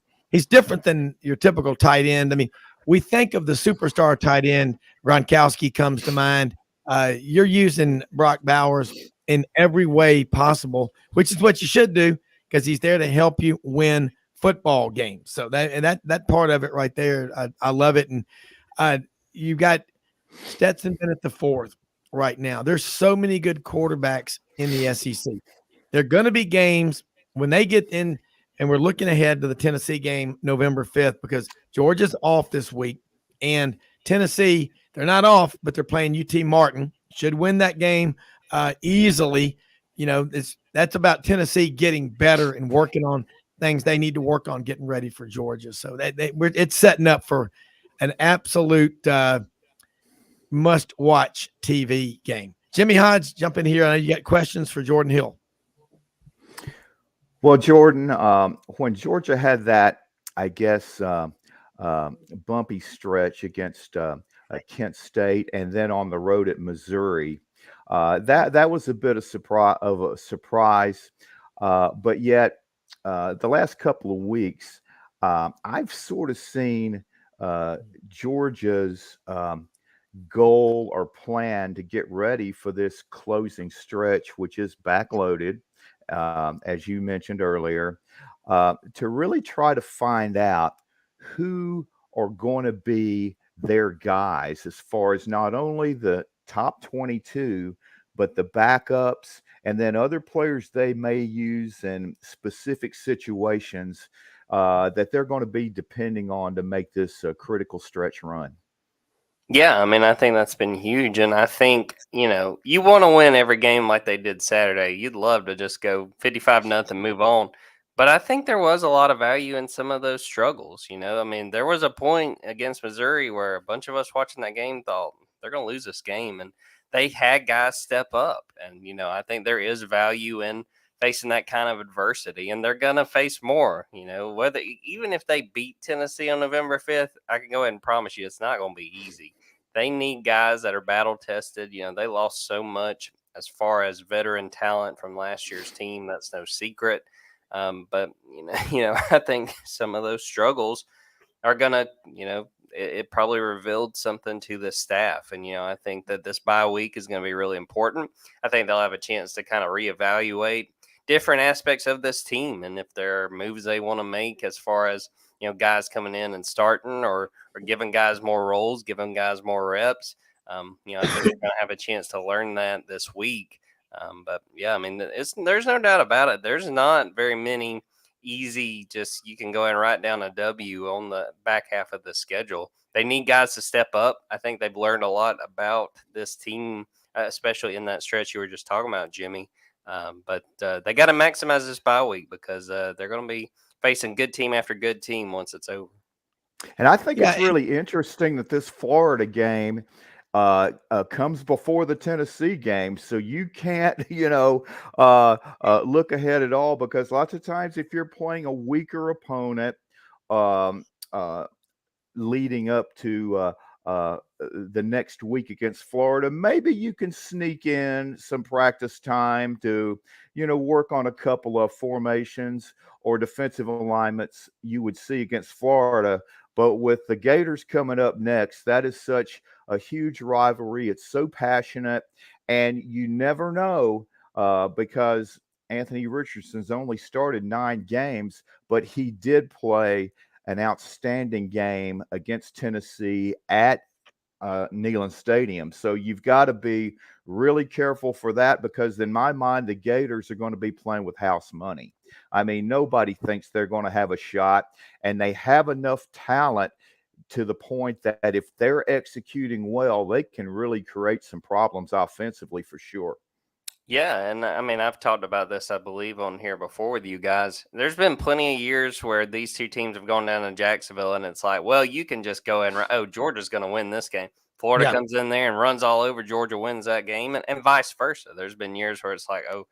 different than your typical tight end. I mean, we think of the superstar tight end, Gronkowski comes to mind. You're using Brock Bowers in every way possible, which is what you should do because he's there to help you win football games. So that part of it right there, I love it. And you got Stetson Bennett the fourth right now. There's so many good quarterbacks in the SEC. There are going to be games when they get in, and we're looking ahead to the Tennessee game November 5th because Georgia's off this week, and Tennessee, they're not off, but they're playing UT Martin. Should win that game easily. That's about Tennessee getting better and working on things they need to work on, getting ready for Georgia. So it's setting up for an absolute must-watch TV game. Jimmy Hodge, jump in here. I know you got questions for Jordan Hill. Well, Jordan, when Georgia had that, I guess, bumpy stretch against Kent State and then on the road at Missouri, that was a bit of a surprise. But yet, the last couple of weeks, I've sort of seen Georgia's goal or plan to get ready for this closing stretch, which is backloaded, as you mentioned earlier, to really try to find out who are going to be their guys as far as not only the top 22, but the backups and then other players they may use in specific situations that they're going to be depending on to make this critical stretch run. Yeah, I mean, I think that's been huge. And I think, you want to win every game like they did Saturday. You'd love to just go 55-0 and move on. But I think there was a lot of value in some of those struggles. I mean, there was a point against Missouri where a bunch of us watching that game thought they're going to lose this game. And they had guys step up. And, I think there is value in facing that kind of adversity. And they're going to face more, even if they beat Tennessee on November 5th, I can go ahead and promise you it's not going to be easy. They need guys that are battle tested. They lost so much as far as veteran talent from last year's team, that's no secret. But I think some of those struggles are gonna, it probably revealed something to the staff. And, I think that this bye week is going to be really important. I think they'll have a chance to kind of reevaluate different aspects of this team and if there are moves they want to make as far as, guys coming in and starting or giving guys more roles, giving guys more reps. I think they're going to have a chance to learn that this week. But yeah, I mean, there's no doubt about it. There's not very many easy, just you can go and write down a W on the back half of the schedule. They need guys to step up. I think they've learned a lot about this team, especially in that stretch you were just talking about, Jimmy. But they got to maximize this bye week because they're going to be facing good team after good team once it's over. And I think it's really interesting that this Florida game comes before the Tennessee game. So you can't, look ahead at all, because lots of times if you're playing a weaker opponent um, leading up to the next week against Florida, maybe you can sneak in some practice time to, work on a couple of formations or defensive alignments you would see against Florida. But with the Gators coming up next, that is such a huge rivalry. It's so passionate, and you never know because Anthony Richardson's only started 9 games, but he did play an outstanding game against Tennessee at Neyland Stadium. So you've got to be really careful for that, because in my mind, the Gators are going to be playing with house money. I mean, nobody thinks they're going to have a shot, and they have enough talent to the point that if they're executing well, they can really create some problems offensively for sure. Yeah, and I mean, I've talked about this, I believe, on here before with you guys. There's been plenty of years where these two teams have gone down to Jacksonville, and it's like, well, you can just go and Georgia's going to win this game. Florida comes in there and runs all over Georgia, wins that game, and vice versa. There's been years where it's like, oh,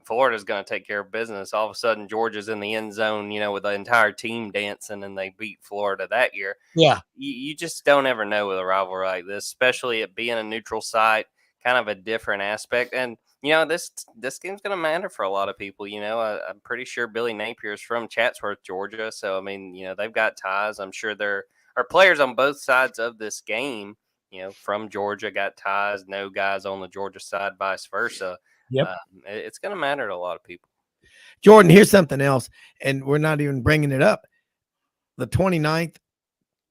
Florida's going to take care of business. All of a sudden, Georgia's in the end zone, with the entire team dancing, and they beat Florida that year. Yeah. You just don't ever know with a rivalry like this, especially it being a neutral site, kind of a different aspect. And, this game's going to matter for a lot of people. I'm pretty sure Billy Napier's from Chatsworth, Georgia. So, I mean, they've got ties. I'm sure there are players on both sides of this game, from Georgia, got ties, no guys on the Georgia side, vice versa. Yep. It's going to matter to a lot of people. Jordan, here's something else, and we're not even bringing it up. The 29th,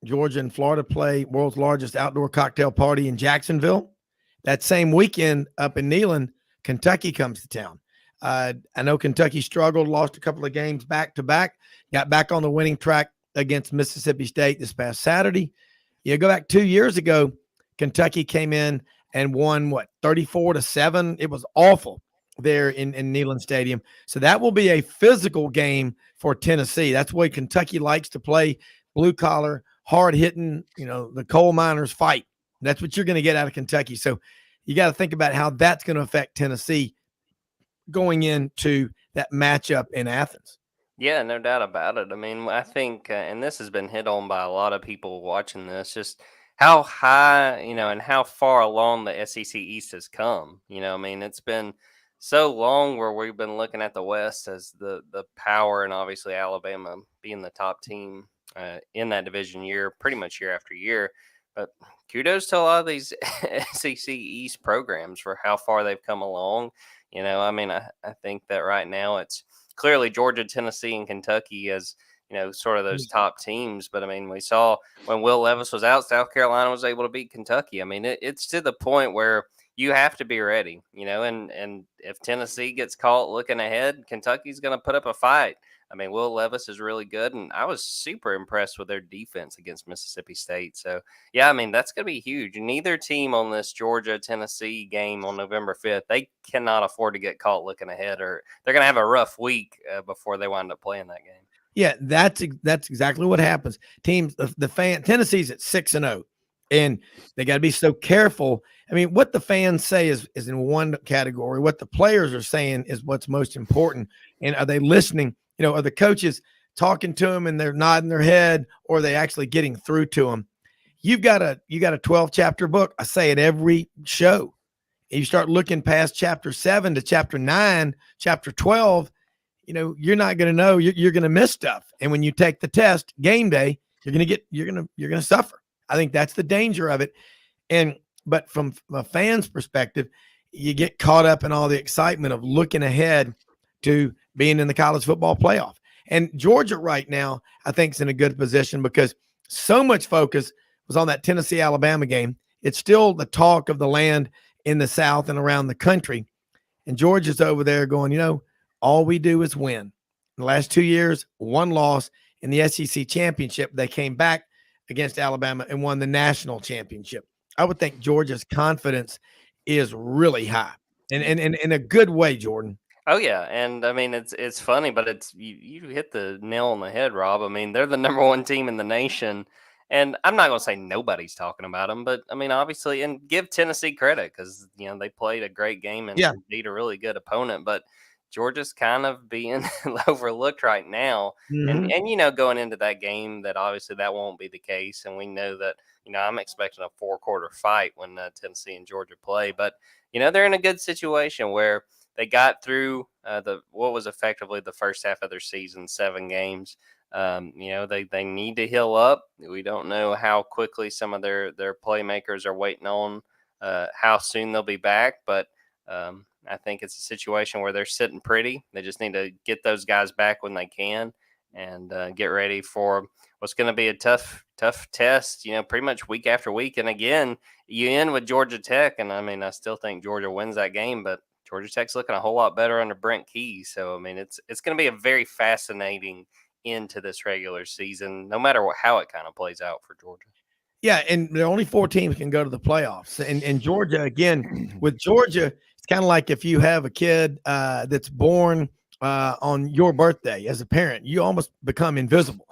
Georgia and Florida play world's largest outdoor cocktail party in Jacksonville. That same weekend up in Neyland, Kentucky comes to town. I know Kentucky struggled, lost a couple of games back to back, got back on the winning track against Mississippi State this past Saturday. You go back 2 years ago, Kentucky came in and won 34-7. It was awful there in Neyland Stadium. So that will be a physical game for Tennessee. That's the way Kentucky likes to play, blue collar, hard hitting, the coal miners fight. That's what you're going to get out of Kentucky. So you got to think about how that's going to affect Tennessee going into that matchup in Athens. Yeah, no doubt about it. I mean, I think, and this has been hit on by a lot of people watching this, just how high, and how far along the SEC East has come. I mean, it's been so long where we've been looking at the West as the power, and obviously Alabama being the top team in that division pretty much year after year. But kudos to a lot of these SEC East programs for how far they've come along. I mean, I think that right now it's clearly Georgia, Tennessee, and Kentucky as, sort of those top teams. But, I mean, we saw when Will Levis was out, South Carolina was able to beat Kentucky. I mean, it's to the point where you have to be ready, and if Tennessee gets caught looking ahead, Kentucky's going to put up a fight. I mean, Will Levis is really good, and I was super impressed with their defense against Mississippi State. So, yeah, I mean, that's going to be huge. Neither team on this Georgia-Tennessee game on November 5th, they cannot afford to get caught looking ahead, or they're going to have a rough week before they wind up playing that game. Yeah, that's exactly what happens. Teams, Tennessee's at 6-0, and they got to be so careful. I mean, what the fans say is in one category. What the players are saying is what's most important. And are they listening? Are the coaches talking to them and they're nodding their head, or are they actually getting through to them? You got a 12-chapter book. I say it every show. you start looking past chapter 7 to chapter 9, chapter 12, you're not going to know. You're going to miss stuff. And when you take the test game day, you're going to suffer. I think that's the danger of it. But from a fan's perspective, you get caught up in all the excitement of looking ahead to being in the college football playoff. And Georgia right now, I think, is in a good position because so much focus was on that Tennessee-Alabama game. It's still the talk of the land in the South and around the country. And Georgia's over there going, all we do is win. In the last 2 years, one loss in the SEC championship. They came back against Alabama and won the national championship. I would think Georgia's confidence is really high and in a good way, Jordan. Oh yeah, and I mean it's funny, but it's you hit the nail on the head, Rob. I mean they're the number one team in the nation, and I'm not going to say nobody's talking about them, but I mean obviously, and give Tennessee credit because they played a great game and beat a really good opponent, but Georgia's kind of being overlooked right now, and going into that game, that obviously that won't be the case, and we know that I'm expecting a 4-quarter fight when Tennessee and Georgia play, but they're in a good situation where they got through what was effectively the first half of their season, 7 games. They need to heal up. We don't know how quickly some of their playmakers are waiting on, how soon they'll be back. But I think it's a situation where they're sitting pretty. They just need to get those guys back when they can and get ready for what's going to be a tough test, pretty much week after week. And again, you end with Georgia Tech. And I mean, I still think Georgia wins that game, but Georgia Tech's looking a whole lot better under Brent Key. So, I mean, it's going to be a very fascinating end to this regular season, no matter how it kind of plays out for Georgia. Yeah, and there are only 4 teams can go to the playoffs. And Georgia, again, with Georgia, it's kind of like if you have a kid that's born on your birthday as a parent, you almost become invisible.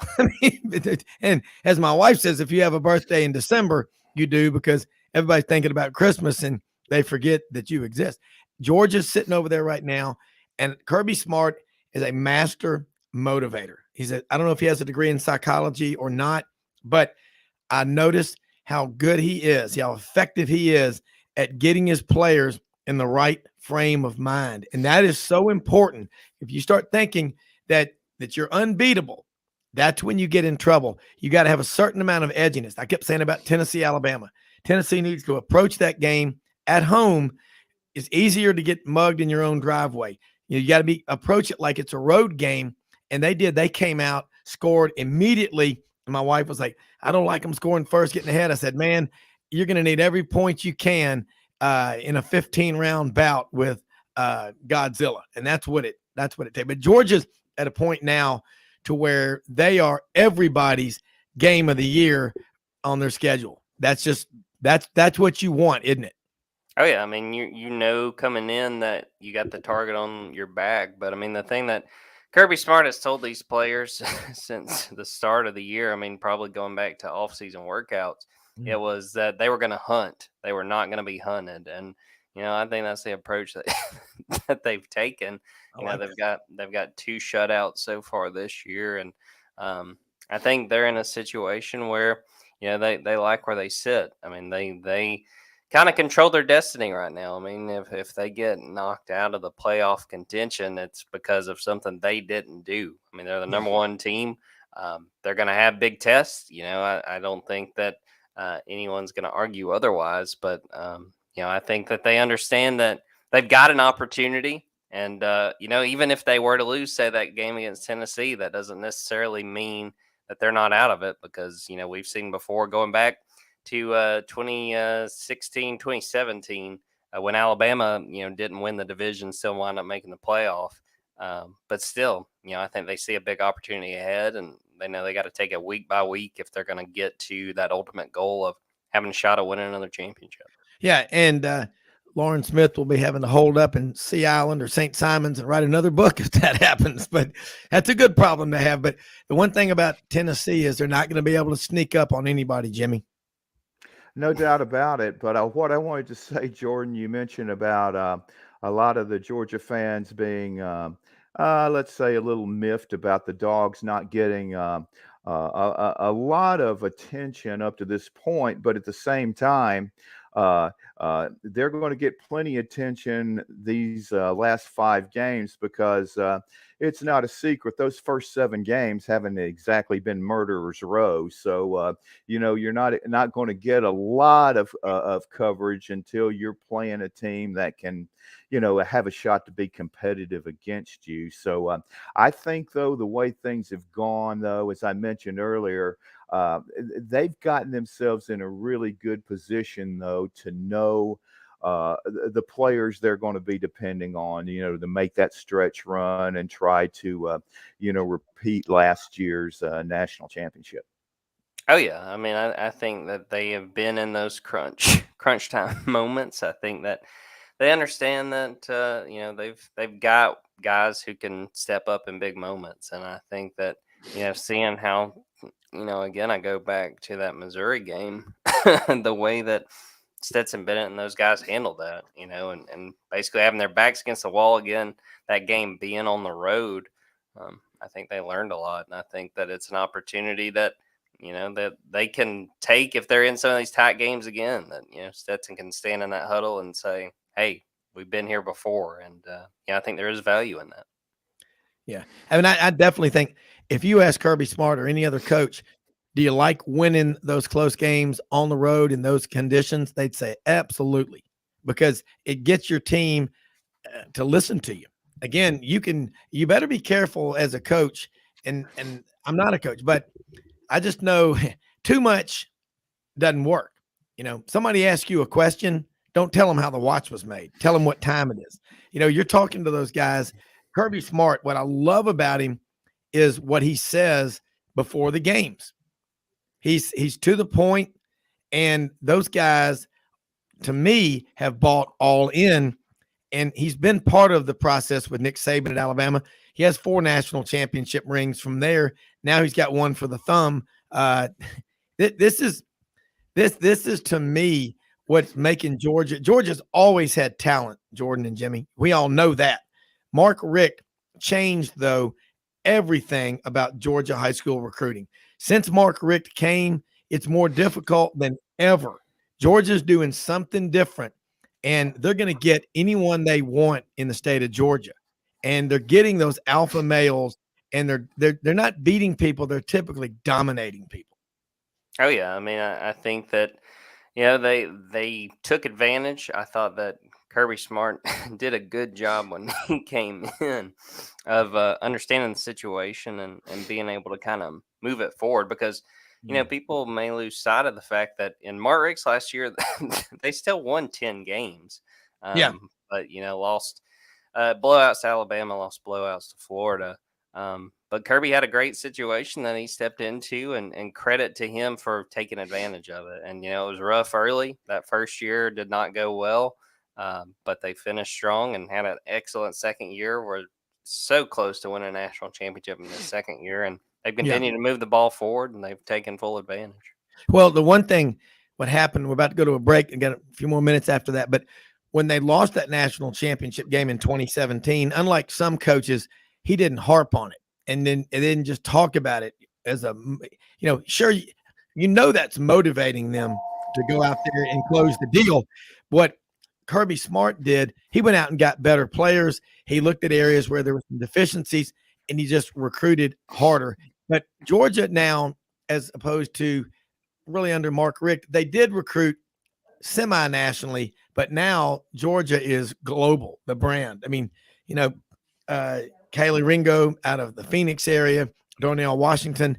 And as my wife says, if you have a birthday in December, you do, because everybody's thinking about Christmas and they forget that you exist. Georgia's sitting over there right now, and Kirby Smart is a master motivator. I don't know if he has a degree in psychology or not, but I noticed how good he is, how effective he is at getting his players in the right frame of mind. And that is so important. If you start thinking that you're unbeatable, that's when you get in trouble. You got to have a certain amount of edginess. I kept saying about Tennessee, Alabama. Tennessee needs to approach that game at home. It's easier to get mugged in your own driveway. You got to approach it like it's a road game. And they did. They came out, scored immediately. And my wife was like, I don't like them scoring first, getting ahead. I said, man, you're going to need every point you can in a 15-round bout with Godzilla. And that's what it takes. But Georgia's at a point now to where they are everybody's game of the year on their schedule. That's what you want, isn't it? Oh yeah, I mean, coming in that you got the target on your back, but I mean, the thing that Kirby Smart has told these players since the start of the year, I mean, probably going back to off-season workouts, it was that they were going to hunt. They were not going to be hunted, and I think that's the approach that that they've taken. They've got 2 shutouts so far this year, and I think they're in a situation where they like where they sit. I mean, they kind of control their destiny right now. I mean, if they get knocked out of the playoff contention, it's because of something they didn't do. I mean, they're the number 1 team. They're going to have big tests. I don't think that anyone's going to argue otherwise, but I think that they understand that they've got an opportunity. And, even if they were to lose, say, that game against Tennessee, that doesn't necessarily mean that they're not out of it, because, we've seen before, going back to 2016, 2017, when Alabama, didn't win the division, still wound up making the playoff. But still, I think they see a big opportunity ahead, and they know they got to take it week by week if they're going to get to that ultimate goal of having a shot at winning another championship. Yeah, and Lauren Smith will be having to hold up in Sea Island or St. Simon's and write another book if that happens. But that's a good problem to have. But the one thing about Tennessee is they're not going to be able to sneak up on anybody, Jimmy. No doubt about it. But what I wanted to say, Jordan, you mentioned about a lot of the Georgia fans being, let's say, a little miffed about the Dogs not getting a lot of attention up to this point. But at the same time, they're going to get plenty of attention these last 5 games because it's not a secret. Those first 7 games haven't exactly been murderer's row. So, you're not going to get a lot of coverage until you're playing a team that can, have a shot to be competitive against you. So I think, though, the way things have gone, though, as I mentioned earlier, they've gotten themselves in a really good position, though, to know the players they're going to be depending on, to make that stretch run and try to, repeat last year's national championship. Oh yeah, I mean, I think that they have been in those crunch time moments. I think that they understand that they've got guys who can step up in big moments, and I think that seeing how again, I go back to that Missouri game, the way that Stetson Bennett and those guys handled that, and basically having their backs against the wall again, that game being on the road, I think they learned a lot. And I think that it's an opportunity that, that they can take if they're in some of these tight games again, that, Stetson can stand in that huddle and say, hey, we've been here before. And, I think there is value in that. Yeah. I mean, I definitely think if you ask Kirby Smart or any other coach, do you like winning those close games on the road in those conditions? They'd say absolutely, because it gets your team to listen to you. Again, you better be careful as a coach, and I'm not a coach, but I just know too much doesn't work. Somebody asks you a question, don't tell them how the watch was made. Tell them what time it is. You're talking to those guys. Kirby Smart, what I love about him is what he says before the games. He's to the point, and those guys, to me, have bought all in, and he's been part of the process with Nick Saban at Alabama. He has 4 national championship rings from there. Now he's got one for the thumb. This is to me what's making Georgia. Georgia's always had talent, Jordan and Jimmy. We all know that. Mark Richt changed, though, everything about Georgia high school recruiting. Since Mark Richt came, it's more difficult than ever. Georgia's doing something different, and they're going to get anyone they want in the state of Georgia. And they're getting those alpha males, and they're not beating people. They're typically dominating people. Oh yeah, I mean, I think that they took advantage. I thought that Kirby Smart did a good job when he came in of understanding the situation and being able to kind of move it forward, because people may lose sight of the fact that in Mark Richt's last year they still won 10 games, but lost blowouts to Alabama, lost blowouts to Florida. But Kirby had a great situation that he stepped into, and credit to him for taking advantage of it. And, it was rough early. That first year did not go well, but they finished strong and had an excellent second year. We're so close to winning a national championship in the second year, and they've continued to move the ball forward, and they've taken full advantage. Well, the one thing, what happened, we're about to go to a break and get a few more minutes after that, but when they lost that national championship game in 2017, unlike some coaches, he didn't harp on it. And then it didn't just talk about it as sure, that's motivating them to go out there and close the deal. What Kirby Smart did, he went out and got better players. He looked at areas where there were some deficiencies, and he just recruited harder. But Georgia now, as opposed to really under Mark Richt, they did recruit semi-nationally, but now Georgia is global, the brand. I mean, Kaylee Ringo out of the Phoenix area, Darnell Washington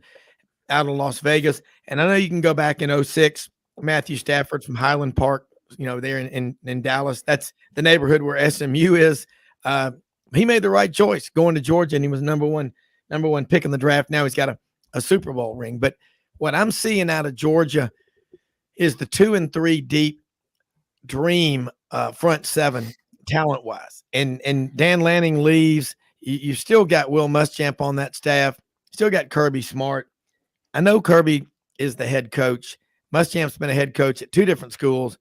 out of Las Vegas. And I know you can go back in 2006, Matthew Stafford from Highland Park, there in Dallas. That's the neighborhood where SMU is. He made the right choice going to Georgia, and he was number one pick in the draft. Now he's got a Super Bowl ring. But what I'm seeing out of Georgia is the 2 and 3 deep dream front seven talent-wise. And Dan Lanning leaves. You've still got Will Muschamp on that staff. Still got Kirby Smart. I know Kirby is the head coach. Muschamp's been a head coach at 2 different schools,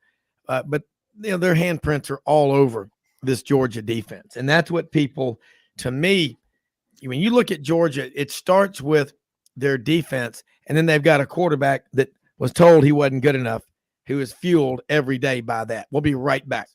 but their handprints are all over this Georgia defense. And that's what people, to me, when you look at Georgia, it starts with their defense, and then they've got a quarterback that was told he wasn't good enough, who is fueled every day by that. We'll be right back.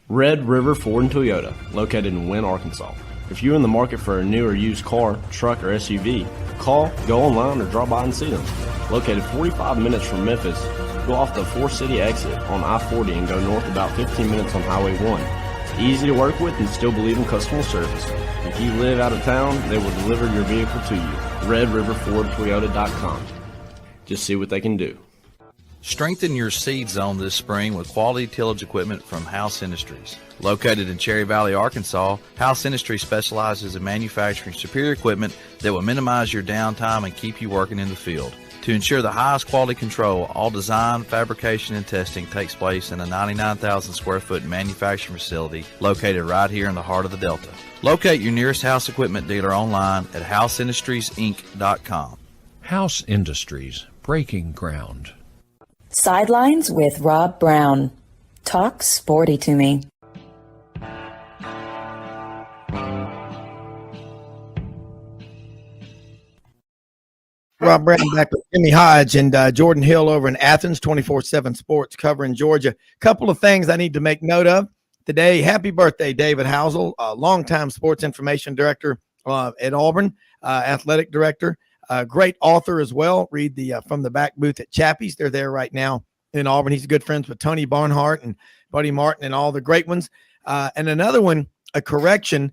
Red River Ford and Toyota, located in Wynne, Arkansas. If you're in the market for a new or used car, truck, or SUV, call, go online, or drop by and see them. Located 45 minutes from Memphis, go off the 4-city exit on I-40 and go north about 15 minutes on Highway 1. Easy to work with and still believe in customer service. If you live out of town, they will deliver your vehicle to you. RedRiverFordToyota.com. Just see what they can do. Strengthen your seed zone this spring with quality tillage equipment from House Industries. Located in Cherry Valley, Arkansas, House Industries specializes in manufacturing superior equipment that will minimize your downtime and keep you working in the field. To ensure the highest quality control, all design, fabrication, and testing takes place in a 99,000 square foot manufacturing facility located right here in the heart of the Delta. Locate your nearest House equipment dealer online at houseindustriesinc.com. House Industries, breaking ground. Sidelines with Rob Brown. Talk sporty to me. Rob Brown back with Jimmy Hodge and Jordan Hill over in Athens, 24/7 Sports covering Georgia. Couple of things I need to make note of today. Happy birthday, David Housel, longtime sports information director at Auburn, athletic director, great author as well. Read the From the Back Booth at Chappie's. They're there right now in Auburn. He's good friends with Tony Barnhart and Buddy Martin and all the great ones. And another one, a correction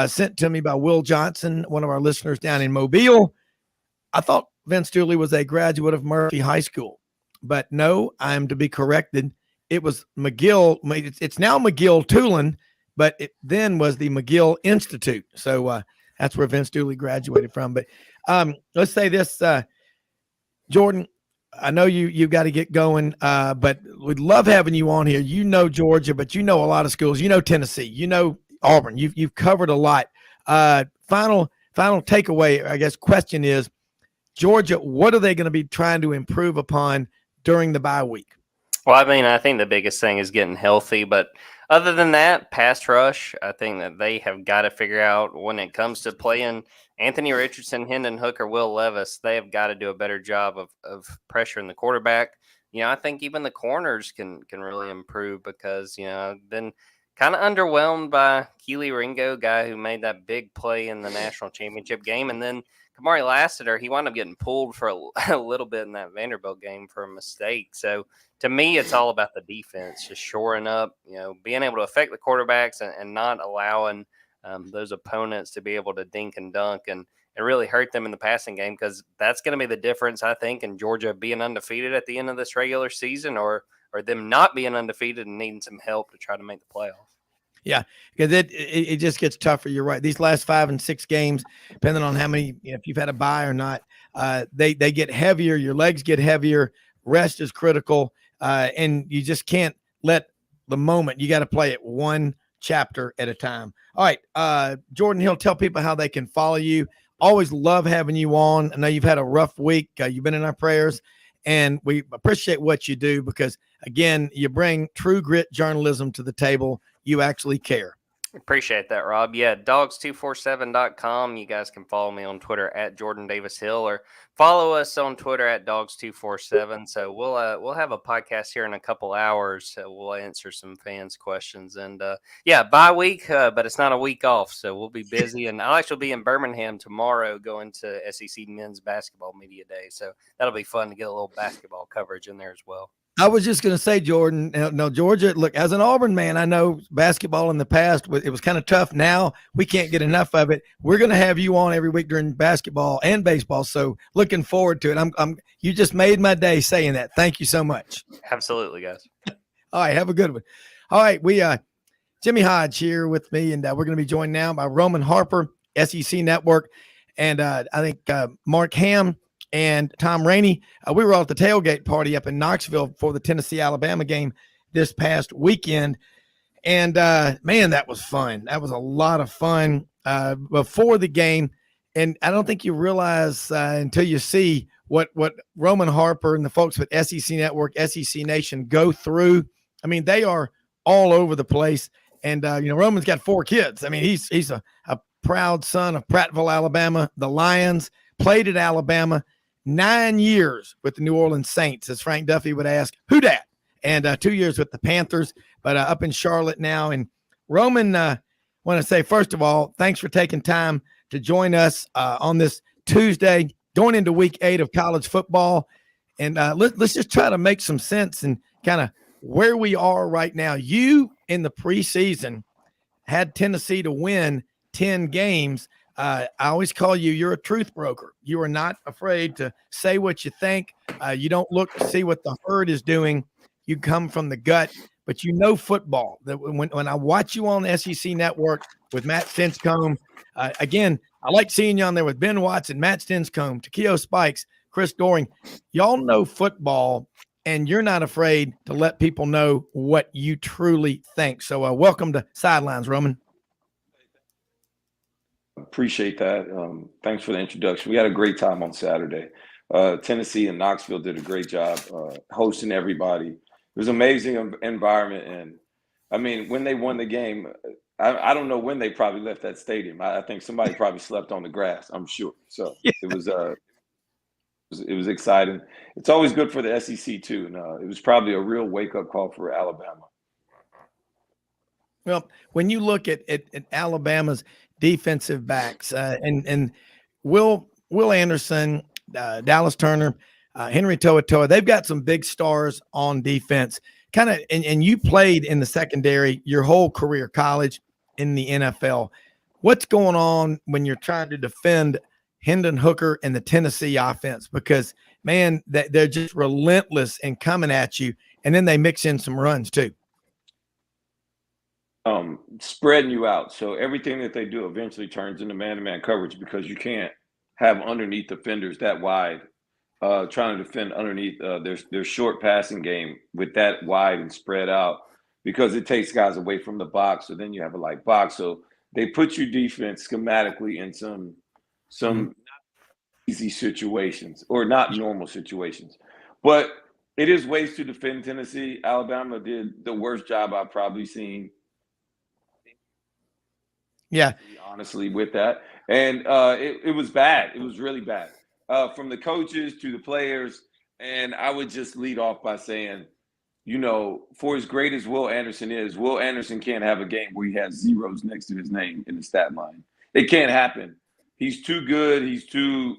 sent to me by Will Johnson, one of our listeners down in Mobile. I thought Vince Dooley was a graduate of Murphy High School, but no, I'm to be corrected. It was McGill. It's now McGill Tulane, but it then was the McGill Institute. So that's where Vince Dooley graduated from. But let's say this, Jordan, I know you've got to get going, but we'd love having you on here. You know Georgia, but you know a lot of schools. You know Tennessee. You know Auburn. You've covered a lot. Final takeaway, I guess, question is, Georgia, what are they going to be trying to improve upon during the bye week? Well, I mean, I think the biggest thing is getting healthy. But other than that, pass rush, I think that they have got to figure out when it comes to playing Anthony Richardson, Hendon Hooker, Will Levis, they have got to do a better job of pressuring the quarterback. You know, I think even the corners can really improve because, you know, I've been kind of underwhelmed by Keely Ringo, guy who made that big play in the national championship game. And then Kamari Lassiter, he wound up getting pulled for a little bit in that Vanderbilt game for a mistake. So to me, it's all about the defense, just shoring up, you know, being able to affect the quarterbacks and not allowing those opponents to be able to dink and dunk and really hurt them in the passing game, because that's going to be the difference, I think, in Georgia being undefeated at the end of this regular season or them not being undefeated and needing some help to try to make the playoffs. Yeah, because it just gets tougher. You're right. These last 5 and 6 games, depending on how many, if you've had a bye or not, they get heavier. Your legs get heavier. Rest is critical, and you just can't let the moment. You got to play it one chapter at a time. All right, Jordan Hill, tell people how they can follow you. Always love having you on. I know you've had a rough week. You've been in our prayers, and we appreciate what you do because, again, you bring true grit journalism to the table. You actually care. Appreciate that, Rob. Yeah, dogs247.com. You guys can follow me on Twitter at Jordan Davis Hill or follow us on Twitter at dogs247. So we'll have a podcast here in a couple hours. We'll answer some fans' questions. And bye week, but it's not a week off. So we'll be busy. And I'll actually be in Birmingham tomorrow going to SEC Men's Basketball Media Day. So that'll be fun to get a little basketball coverage in there as well. I was just going to say, Jordan, no, Georgia, look, as an Auburn man, I know basketball in the past, it was kind of tough. Now we can't get enough of it. We're going to have you on every week during basketball and baseball. So looking forward to it. You just made my day saying that. Thank you so much. Absolutely, guys. All right. Have a good one. All right. Jimmy Hodge here with me, and we're going to be joined now by Roman Harper, SEC Network. And I think Mark Ham and Tom Rainey, we were all at the tailgate party up in Knoxville for the Tennessee-Alabama game this past weekend. And, man, that was fun. That was a lot of fun before the game. And I don't think you realize until you see what Roman Harper and the folks at SEC Network, SEC Nation go through. I mean, they are all over the place. And, Roman's got 4 kids. I mean, he's a proud son of Prattville, Alabama, the Lions, played at Alabama, 9 years with the New Orleans Saints, as Frank Duffy would ask, who dat? And 2 years with the Panthers, but up in Charlotte now. And Roman, want to say, first of all, thanks for taking time to join us on this Tuesday, going into week 8 of college football. And let's just try to make some sense and kind of where we are right now. You, in the preseason, had Tennessee to win 10 games. I always call you're a truth broker. You are not afraid to say what you think. You don't look to see what the herd is doing. You come from the gut, but you know football. That when I watch you on the SEC Network with Matt Stinscombe, again, I like seeing you on there with Ben Watson, Matt Stinscombe, Takeo Spikes, Chris Doring. Y'all know football, and you're not afraid to let people know what you truly think. So welcome to Sidelines, Roman. Appreciate that. Thanks for the introduction. We had a great time on Saturday. Tennessee and Knoxville did a great job hosting everybody. It was an amazing environment. And, I mean, when they won the game, I don't know when they probably left that stadium. I think somebody probably slept on the grass, I'm sure. So it was exciting. It's always good for the SEC, too. And it was probably a real wake-up call for Alabama. Well, when you look at Alabama's defensive backs and Will Anderson, Dallas Turner, Henry To'oTo'o, they've got some big stars on defense. Kind of, and you played in the secondary your whole career, college, in the NFL. What's going on when you're trying to defend Hendon Hooker and the Tennessee offense? Because, man, they're just relentless in coming at you, and then they mix in some runs too. Spreading you out. So everything that they do eventually turns into man-to-man coverage because you can't have underneath defenders that wide trying to defend underneath their short passing game with that wide and spread out because it takes guys away from the box. So then you have a like box. So they put your defense schematically in some not easy situations or not normal situations. But it is ways to defend Tennessee. Alabama did the worst job I've probably seen. Yeah, honestly, with that. And it was bad. It was really bad from the coaches to the players. And I would just lead off by saying, you know, for as great as Will Anderson is, Will Anderson can't have a game where he has zeros next to his name in the stat line. It can't happen. He's too good. He's too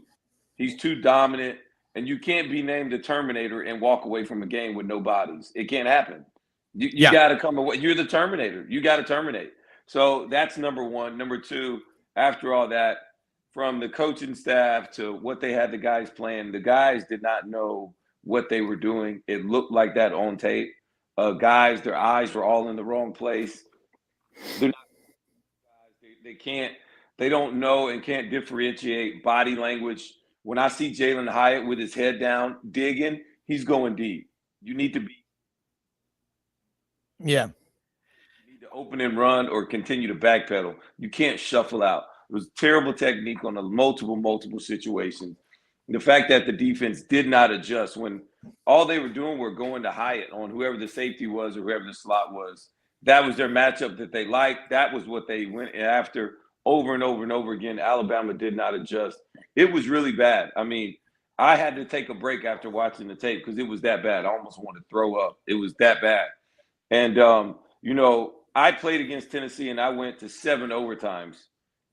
dominant. And you can't be named a Terminator and walk away from a game with no bodies. It can't happen. You got to come away. You're the Terminator. You got to terminate. So that's number one. Number two, after all that, from the coaching staff to what they had the guys playing, the guys did not know what they were doing. It looked like that on tape. Guys, their eyes were all in the wrong place. They're not guys. They don't know and can't differentiate body language. When I see Jalen Hyatt with his head down, digging, he's going deep. You need to be. Yeah. Open and run or continue to backpedal. You can't shuffle out. It was terrible technique on multiple situations. The fact that the defense did not adjust when all they were doing were going to Hyatt on whoever the safety was or whoever the slot was. That was their matchup that they liked. That was what they went after over and over and over again. Alabama did not adjust. It was really bad. I mean, I had to take a break after watching the tape because it was that bad. I almost wanted to throw up. It was that bad. And, you know, I played against Tennessee and I went to 7 overtimes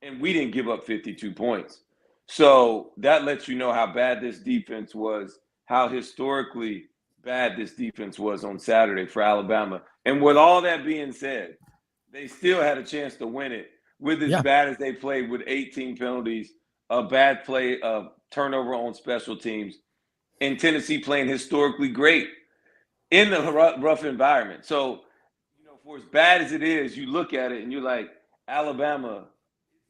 and we didn't give up 52 points. So that lets you know how bad this defense was, how historically bad this defense was on Saturday for Alabama. And with all that being said, they still had a chance to win it with as bad as they played with 18 penalties, a bad play, a turnover on special teams, and Tennessee playing historically great in the rough environment. So, for as bad as it is, you look at it and you're like, Alabama,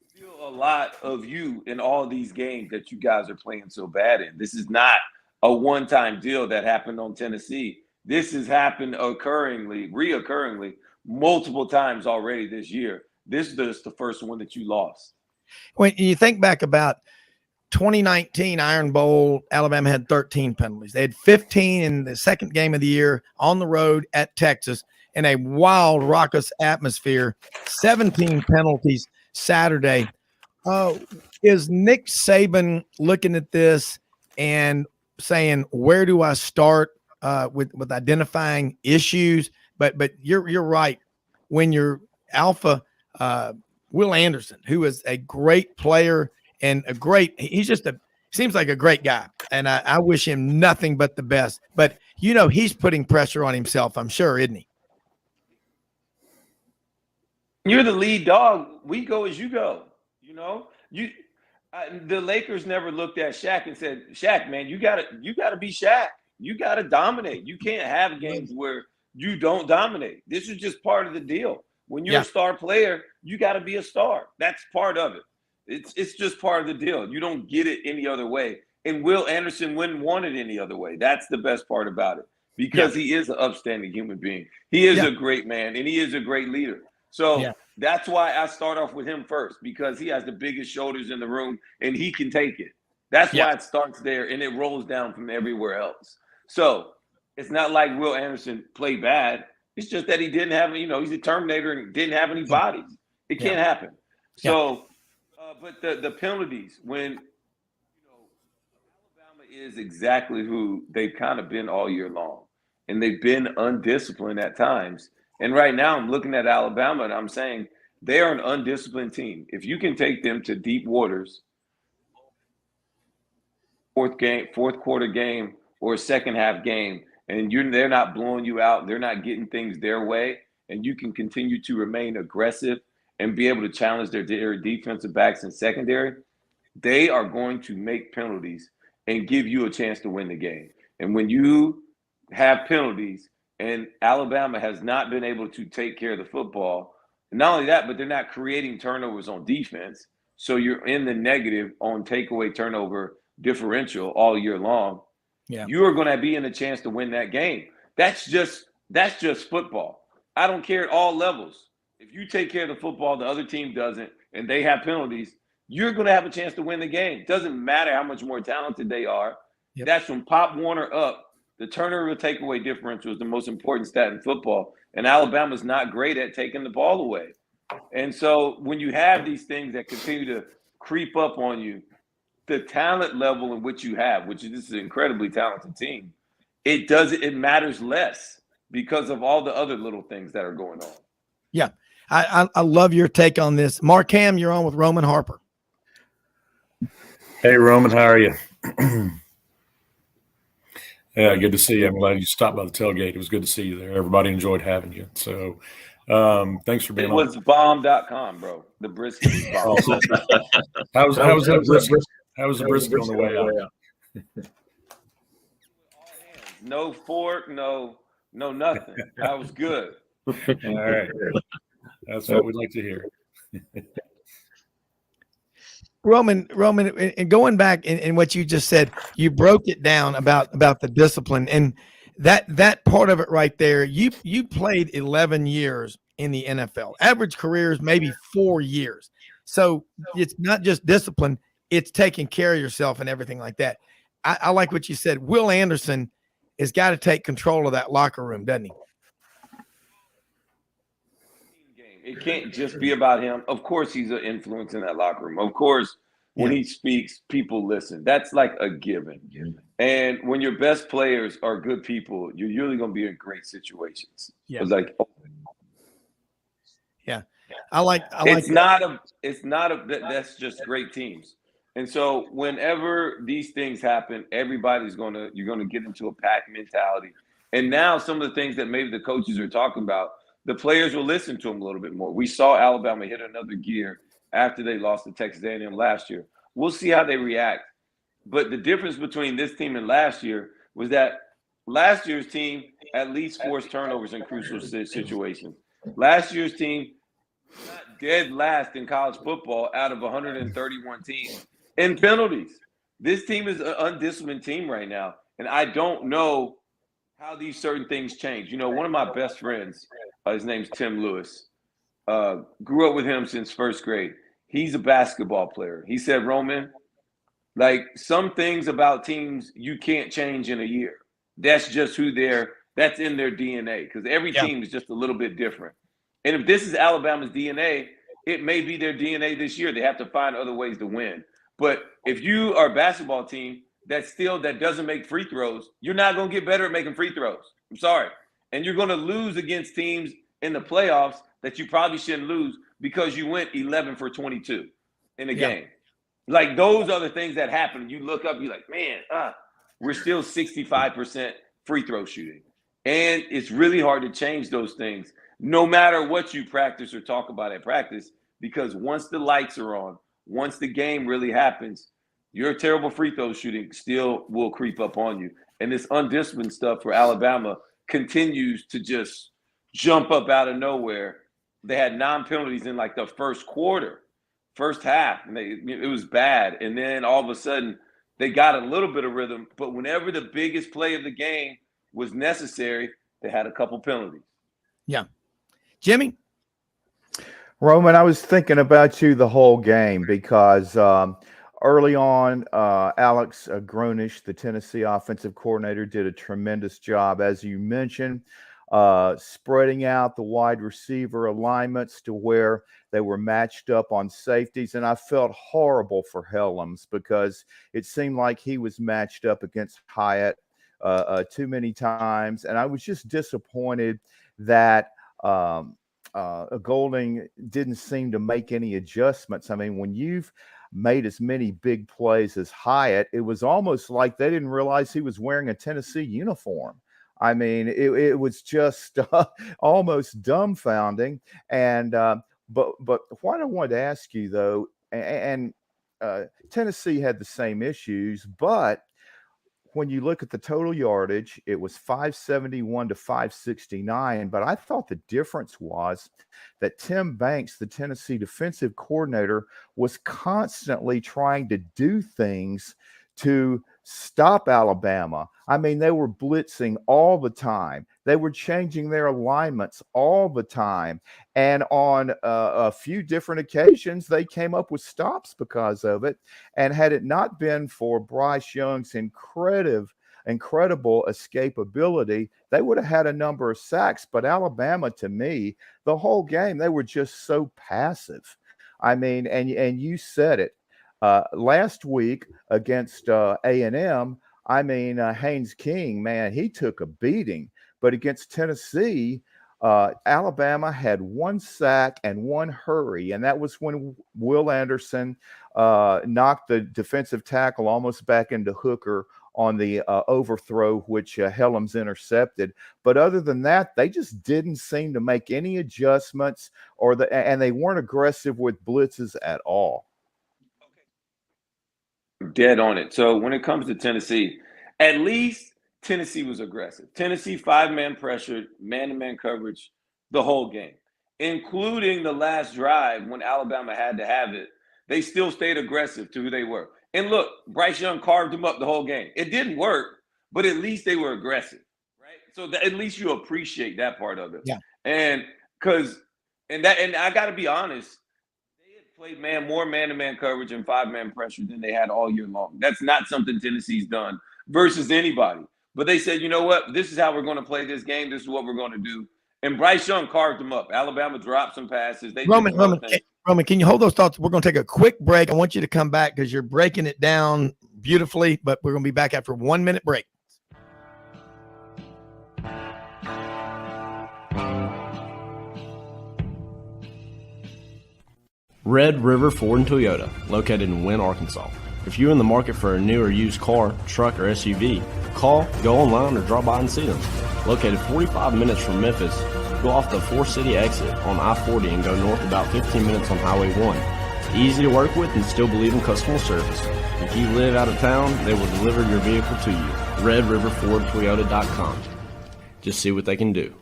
still a lot of you in all these games that you guys are playing so bad in. This is not a one-time deal that happened on Tennessee. This has happened reoccurringly, multiple times already this year. This is just the first one that you lost. When you think back about 2019 Iron Bowl, Alabama had 13 penalties. They had 15 in the second game of the year on the road at Texas. In a wild, raucous atmosphere, 17 penalties Saturday. Is Nick Saban looking at this and saying, where do I start with identifying issues? But you're right. When you're alpha, Will Anderson, who is a great player and he's just seems like a great guy. And I wish him nothing but the best. But, he's putting pressure on himself, I'm sure, isn't he? You're the lead dog. We go as you go. The Lakers never looked at Shaq and said, "Shaq, man, you gotta be Shaq. You gotta dominate. You can't have games where you don't dominate. This is just part of the deal. When you're a star player, you got to be a star. That's part of it. It's just part of the deal. You don't get it any other way. And Will Anderson wouldn't want it any other way. That's the best part about it, because he is an upstanding human being. He is a great man, and he is a great leader. So that's why I start off with him first, because he has the biggest shoulders in the room, and he can take it. That's why it starts there, and it rolls down from everywhere else. So it's not like Will Anderson played bad. It's just that he didn't have, he's a Terminator and didn't have any bodies. It can't happen. So, but the penalties, when, Alabama is exactly who they've kind of been all year long, and they've been undisciplined at times. And right now I'm looking at Alabama and I'm saying they are an undisciplined team. If you can take them to deep waters, fourth quarter game or a second half game, and they're not blowing you out, they're not getting things their way, and you can continue to remain aggressive and be able to challenge their defensive backs and secondary, they are going to make penalties and give you a chance to win the game. And when you have penalties and Alabama has not been able to take care of the football, and not only that, but they're not creating turnovers on defense, so you're in the negative on takeaway turnover differential all year long, you are going to be in a chance to win that game. That's just football. I don't care at all levels. If you take care of the football, the other team doesn't, and they have penalties, you're going to have a chance to win the game. It doesn't matter how much more talented they are. That's from Pop Warner up. The turnover takeaway differential is the most important stat in football, and Alabama's not great at taking the ball away. And so when you have these things that continue to creep up on you, the talent level in which you have, which is this is an incredibly talented team, it matters less because of all the other little things that are going on. Yeah. I love your take on this. Mark Ham, you're on with Roman Harper. Hey, Roman, how are you? Yeah, good to see you. I'm glad you stopped by the tailgate. It was good to see you there. Everybody enjoyed having you. So thanks for being on. It was bomb.com, bro. The brisket was bomb. How was the brisket? How was the brisket on the way out? No fork, no nothing. That was good. All right. That's what we'd like to hear. Roman, and going back in what you just said, you broke it down about the discipline, and that part of it right there. You played 11 years in the NFL. Average career is maybe 4 years. So it's not just discipline; it's taking care of yourself and everything like that. I like what you said. Will Anderson has got to take control of that locker room, doesn't he? It can't just be about him. Of course, he's an influence in that locker room. Of course, when he speaks, people listen. That's like a given. And when your best players are good people, you're usually going to be in great situations. It's like, that's just great teams. And so whenever these things happen, you're going to get into a pack mentality. And now some of the things that maybe the coaches are talking about, the players will listen to them a little bit more. We saw Alabama hit another gear after they lost to Texas A&M last year. We'll see how they react. But the difference between this team and last year was that last year's team at least forced turnovers in crucial situations. Last year's team not dead last in college football out of 131 teams in penalties. This team is an undisciplined team right now, and I don't know how these certain things change. One of my best friends, his name's Tim Lewis, grew up with him since first grade. He's a basketball player. He said, Roman, like some things about teams you can't change in a year. That's just that's in their DNA, because every team is just a little bit different. And if this is Alabama's DNA, it may be their DNA this year. They have to find other ways to win. But if you are a basketball team that doesn't make free throws, you're not going to get better at making free throws. I'm sorry. And you're going to lose against teams in the playoffs that you probably shouldn't lose because you went 11 for 22 in a game. Like, those are the things that happen. You look up, you're like, man, we're still 65% free throw shooting. And it's really hard to change those things, no matter what you practice or talk about at practice, because once the lights are on, once the game really happens, your terrible free throw shooting still will creep up on you. And this undisciplined stuff for Alabama continues to just jump up out of nowhere. They had 9 penalties in like the first half, and it was bad. And then all of a sudden they got a little bit of rhythm, but whenever the biggest play of the game was necessary, they had a couple penalties. Yeah. Jimmy? Roman, I was thinking about you the whole game because early on, Alex Gronish, the Tennessee offensive coordinator, did a tremendous job, as you mentioned, spreading out the wide receiver alignments to where they were matched up on safeties. And I felt horrible for Helms because it seemed like he was matched up against Hyatt too many times. And I was just disappointed that Golding didn't seem to make any adjustments. I mean, when you've made as many big plays as Hyatt, it was almost like they didn't realize he was wearing a Tennessee uniform. I mean, it was just almost dumbfounding. And but what I wanted to ask you, though, and Tennessee had the same issues, but when you look at the total yardage, it was 571 to 569. But I thought the difference was that Tim Banks, the Tennessee defensive coordinator, was constantly trying to do things to stop Alabama. I mean, they were blitzing all the time. They were changing their alignments all the time. And on a few different occasions, they came up with stops because of it. And had it not been for Bryce Young's incredible escapability, they would have had a number of sacks. But Alabama, to me, the whole game, they were just so passive. I mean, and you said it. Last week against A&M, I mean, Haynes King, man, he took a beating. But against Tennessee, Alabama had 1 sack and 1 hurry. And that was when Will Anderson knocked the defensive tackle almost back into Hooker on the overthrow, which Helms intercepted. But other than that, they just didn't seem to make any adjustments, and they weren't aggressive with blitzes at all. Dead on it. So when it comes to Tennessee, at least Tennessee was aggressive. Tennessee 5-man pressure, man-to-man coverage the whole game, including the last drive when Alabama had to have it. They still stayed aggressive to who they were. And look, Bryce Young carved them up the whole game. It didn't work, but at least they were aggressive, right? So at least you appreciate that part of it. Yeah. And I got to be honest, played more man-to-man coverage and 5-man pressure than they had all year long. That's not something Tennessee's done versus anybody. But they said, you know what? This is how we're going to play this game. This is what we're going to do. And Bryce Young carved them up. Alabama dropped some passes. Roman, can you hold those thoughts? We're going to take a quick break. I want you to come back because you're breaking it down beautifully, but we're going to be back after a 1-minute break. Red River Ford and Toyota, located in Wynne, Arkansas. If you're in the market for a new or used car, truck, or SUV, call, go online, or drop by and see them. Located 45 minutes from Memphis, go off the 4-city exit on I-40 and go north about 15 minutes on Highway 1. Easy to work with and still believe in customer service. If you live out of town, they will deliver your vehicle to you. RedRiverFordToyota.com. Just see what they can do.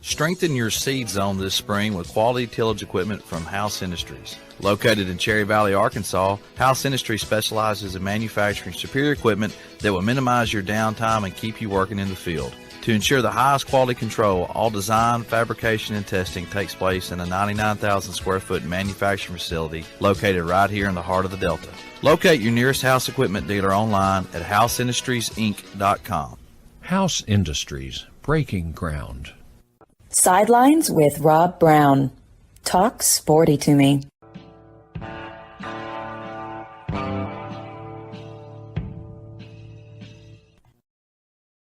Strengthen your seed zone this spring with quality tillage equipment from House Industries. Located in Cherry Valley, Arkansas, House Industries specializes in manufacturing superior equipment that will minimize your downtime and keep you working in the field. To ensure the highest quality control, all design, fabrication, and testing takes place in a 99,000 square foot manufacturing facility located right here in the heart of the Delta. Locate your nearest House equipment dealer online at houseindustriesinc.com. House Industries, breaking ground. Sidelines with Rob Brown. Talk sporty to me.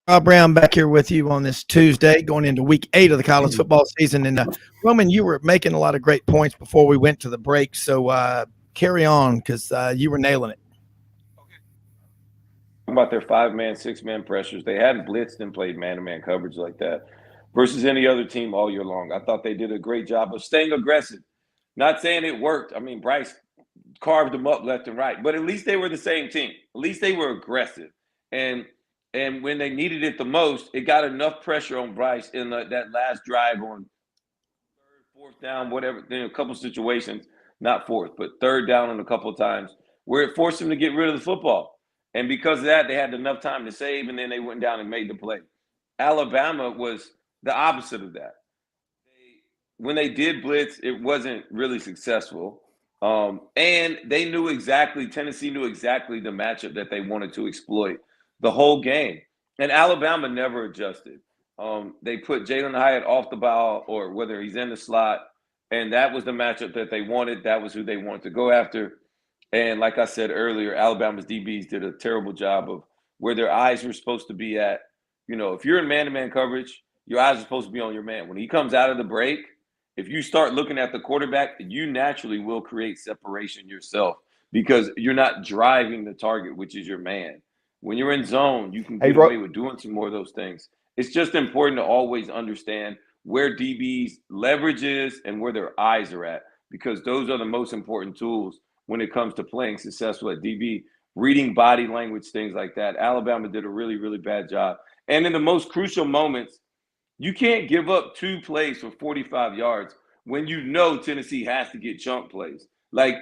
Rob Brown back here with you on this Tuesday, going into week 8 of the college football season. And Roman, you were making a lot of great points before we went to the break. So carry on, because you were nailing it. About their 5-man, 6-man pressures. They hadn't blitzed and played man-to-man coverage like that versus any other team all year long. I thought they did a great job of staying aggressive. Not saying it worked. I mean, Bryce carved them up left and right, but at least they were the same team. At least they were aggressive. And when they needed it the most, it got enough pressure on Bryce in that last drive on third, fourth down, whatever, in a couple situations, not fourth, but third down on a couple of times, where it forced him to get rid of the football. And because of that, they had enough time to save, and then they went down and made the play. Alabama was the opposite of that. When they did blitz, it wasn't really successful. And they knew exactly, Tennessee knew exactly the matchup that they wanted to exploit the whole game. And Alabama never adjusted. They put Jalen Hyatt off the ball, or whether he's in the slot, and that was the matchup that they wanted. That was who they wanted to go after. And like I said earlier, Alabama's DBs did a terrible job of where their eyes were supposed to be at. You know, if you're in man-to-man coverage, your eyes are supposed to be on your man. When he comes out of the break, if you start looking at the quarterback, you naturally will create separation yourself because you're not driving the target, which is your man. When you're in zone, you can get away with doing some more of those things. It's just important to always understand where DB's leverage is and where their eyes are at, because those are the most important tools when it comes to playing successful at DB, reading body language, things like that. Alabama did a really, really bad job. And in the most crucial moments, you can't give up 2 plays for 45 yards when you know Tennessee has to get chunk plays. Like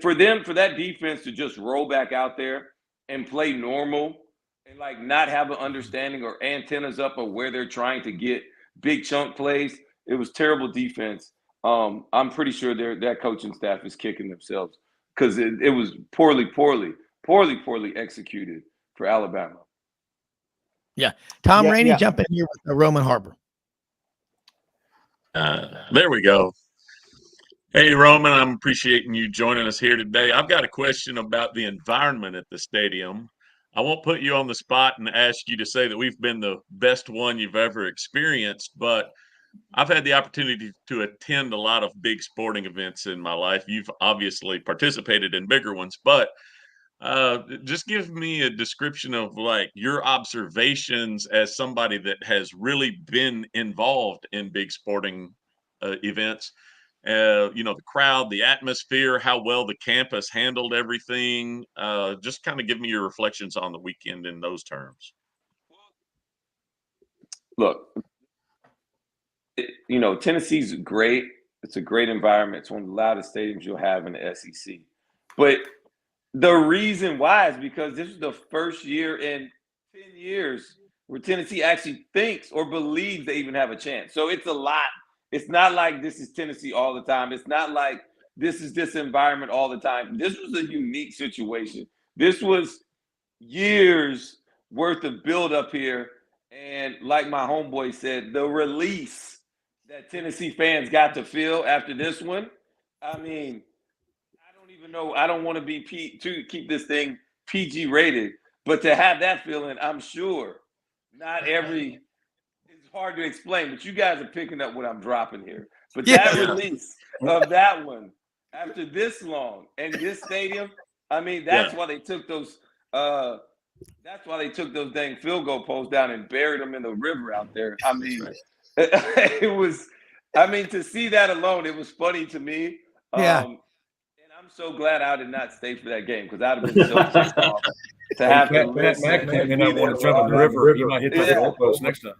for that defense to just roll back out there and play normal and like not have an understanding or antennas up of where they're trying to get big chunk plays, it was terrible defense. I'm pretty sure that coaching staff is kicking themselves because it was poorly executed for Alabama. Yeah. Tom Rainey, jump in here with Roman Harper. There we go. Hey, Roman, I'm appreciating you joining us here today. I've got a question about the environment at the stadium. I won't put you on the spot and ask you to say that we've been the best one you've ever experienced, but I've had the opportunity to attend a lot of big sporting events in my life. You've obviously participated in bigger ones, but just give me a description of like your observations as somebody that has really been involved in big sporting events. The crowd, the atmosphere, how well the campus handled everything. Just kind of give me your reflections on the weekend in those terms. Look, Tennessee's great. It's a great environment. It's one of the loudest stadiums you'll have in the SEC. But the reason why is because this is the first year in 10 years where Tennessee actually thinks or believes they even have a chance. So it's a lot. It's not like this is Tennessee all the time. It's not like this is this environment all the time. This was a unique situation. This was years worth of build up here. And like my homeboy said, the release that Tennessee fans got to feel after this one, I mean, I don't want to be to keep this thing PG rated, but to have that feeling, I'm sure it's hard to explain, but you guys are picking up what I'm dropping here. But that release of that one after this long and this stadium, I mean, that's why they took those dang field goal posts down and buried them in the river out there. I mean, to see that alone, it was funny to me. I'm so glad I did not stay for that game because I'd have been so ticked off to have to listen. Mac may not want to jump in the river. He might hit that goalpost next time.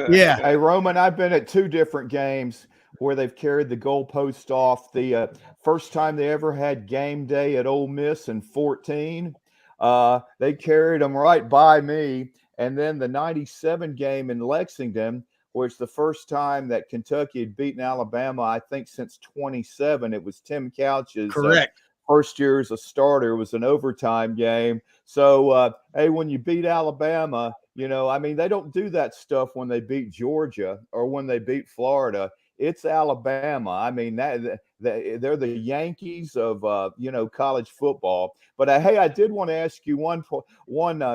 Yeah. Hey, Roman, I've been at 2 different games where they've carried the goalpost off. The first time they ever had game day at Ole Miss in 2014, they carried them right by me. And then the 97 game in Lexington, where it's the first time that Kentucky had beaten Alabama, I think, since 27. It was Tim Couch's first year as a starter. It was an overtime game. So, hey, when you beat Alabama, they don't do that stuff when they beat Georgia or when they beat Florida. it's Alabama. I mean, they're the Yankees of college football. But hey, I did want to ask you one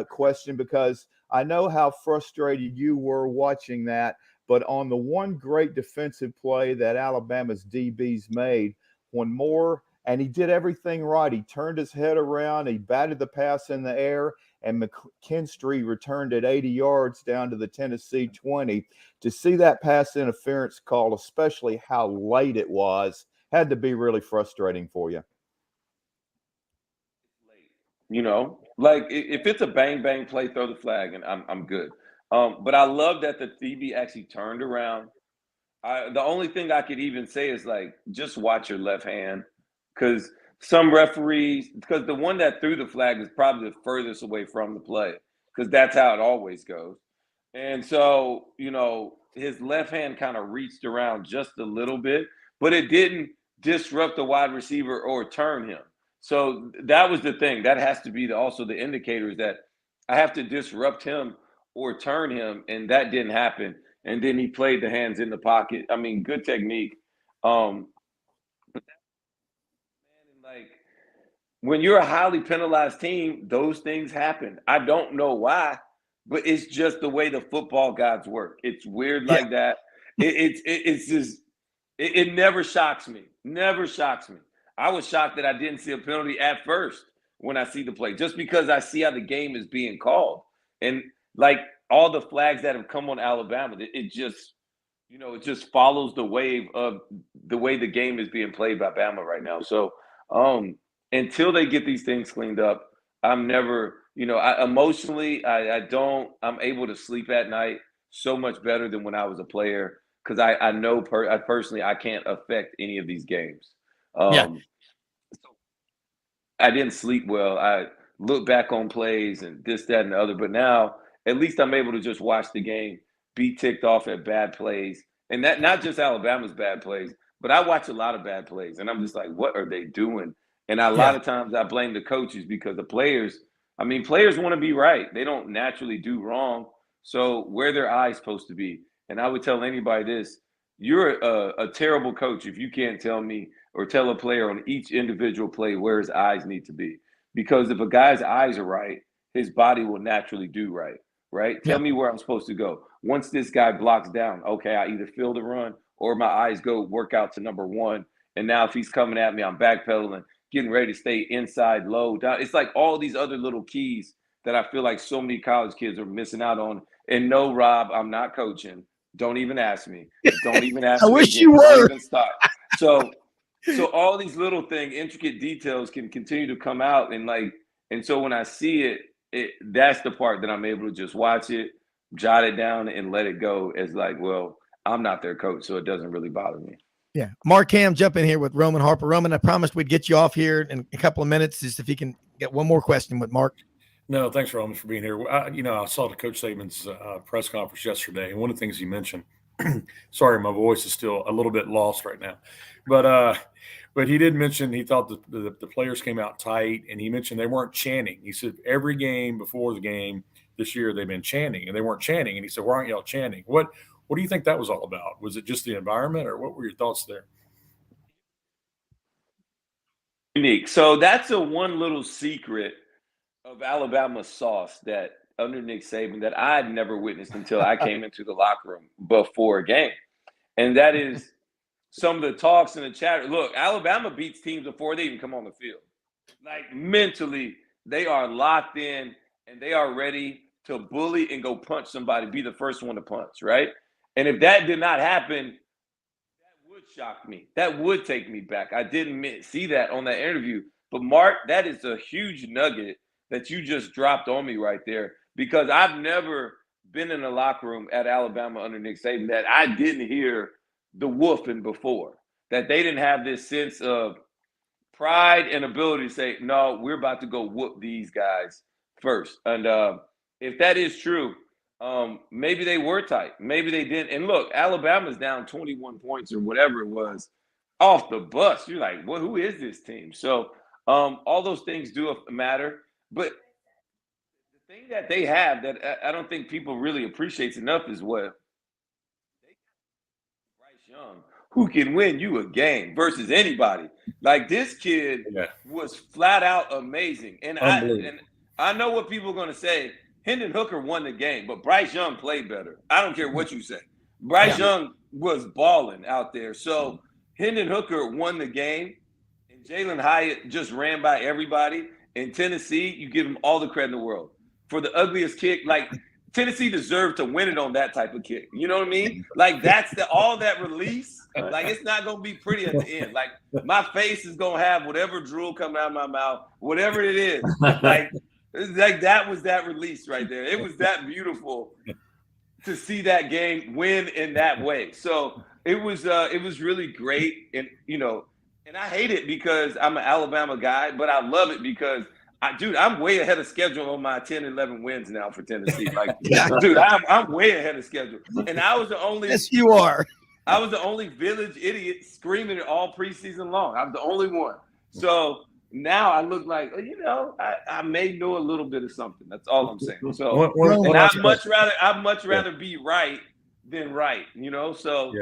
question, because I know how frustrated you were watching that. But on the one great defensive play that Alabama's DBs made, when Moore, and he did everything right. He turned his head around, he batted the pass in the air, and McKinstry returned it 80 yards down to the Tennessee 20. To see that pass interference call, especially how late it was, had to be really frustrating for you. Like if it's a bang bang play, throw the flag, and I'm good. But I love that the DB actually turned around. The only thing I could even say is, like, just watch your left hand, because some referees, because the one that threw the flag is probably the furthest away from the play, because that's how it always goes. And so, his left hand kind of reached around just a little bit, but it didn't disrupt the wide receiver or turn him. So that was the thing. That has to be also the indicator, is that I have to disrupt him or turn him, and that didn't happen. And then he played the hands in the pocket. I mean, good technique. But like, when you're a highly penalized team, those things happen. I don't know why, but it's just the way the football gods work. It's weird like that. It's just it never shocks me. Never shocks me. I was shocked that I didn't see a penalty at first when I see the play, just because I see how the game is being called. And like all the flags that have come on Alabama, it just it just follows the wave of the way the game is being played by Bama right now. So until they get these things cleaned up, I'm never, emotionally, I'm able to sleep at night so much better than when I was a player, because I know personally I can't affect any of these games. So I didn't sleep well. I look back on plays and this, that, and the other. But now, at least I'm able to just watch the game, be ticked off at bad plays, and that not just Alabama's bad plays, but I watch a lot of bad plays, and I'm just like, what are they doing? And a lot of times I blame the coaches, because the players, I mean, players want to be right. They don't naturally do wrong. So where their eyes supposed to be? And I would tell anybody this: you're a terrible coach if you can't tell me or tell a player on each individual play where his eyes need to be. Because if a guy's eyes are right, his body will naturally do right, right? Tell me where I'm supposed to go. Once this guy blocks down, okay, I either fill the run or my eyes go work out to number one. And now if he's coming at me, I'm backpedaling, getting ready to stay inside, low, down. It's like all these other little keys that I feel like so many college kids are missing out on. And no, Rob, I'm not coaching. Don't even ask me. Don't even ask I me wish again. you were. Don't even stop. So all these little things, intricate details can continue to come out, and so when I see it, that's the part that I'm able to just watch it, jot it down, and let it go as like, well, I'm not their coach, so it doesn't really bother me. Yeah. Mark Ham, jump in here with Roman Harper. Roman, I promised we'd get you off here in a couple of minutes, just if you can get one more question with Mark. No, thanks, Roman, for being here. I saw the Coach Saban's press conference yesterday, and one of the things he mentioned, sorry, my voice is still a little bit lost right now, but he did mention he thought the players came out tight, and he mentioned they weren't chanting. He said every game before the game this year they've been chanting, and they weren't chanting. And he said, "Why aren't y'all chanting? What do you think that was all about? Was it just the environment, or what were your thoughts there?" Unique. So that's a one little secret of Alabama sauce that under Nick Saban that I had never witnessed until I came into the locker room before a game. And that is some of the talks in the chat. Look, Alabama beats teams before they even come on the field. Like, mentally, they are locked in and they are ready to bully and go punch somebody, be the first one to punch, right? And if that did not happen, that would shock me. That would take me back. I didn't see that on that interview. But Mark, that is a huge nugget that you just dropped on me right there, because I've never been in a locker room at Alabama under Nick Saban that I didn't hear the woofing before, that they didn't have this sense of pride and ability to say, no, we're about to go whoop these guys first. And if that is true, maybe they were tight. Maybe they didn't. And look, Alabama's down 21 points or whatever it was off the bus. You're like, well, who is this team? So all those things do matter. But the thing that they have that I don't think people really appreciates enough is what Bryce Young, who can win you a game versus anybody. Like this kid was flat out amazing. And I know what people are going to say. Hendon Hooker won the game, but Bryce Young played better. I don't care what you say. Bryce Young was balling out there. So Hendon Hooker won the game, and Jalen Hyatt just ran by everybody. In Tennessee, you give him all the credit in the world for the ugliest kick. Like Tennessee deserved to win it on that type of kick. You know what I mean? Like that's all that release. Like it's not gonna be pretty at the end. Like my face is gonna have whatever drool coming out of my mouth, whatever it is. Like that was that release right there. It was that beautiful to see that game win in that way. So it was really great. And and I hate it because I'm an Alabama guy, but I love it because I'm way ahead of schedule on my 10-11 wins now for Tennessee. Like, dude, I'm way ahead of schedule. And I was the only Yes, you are. I was the only village idiot screaming it all preseason long. I'm the only one. So now I look like, I may know a little bit of something. That's all I'm saying. So and I'd much rather be right than right, So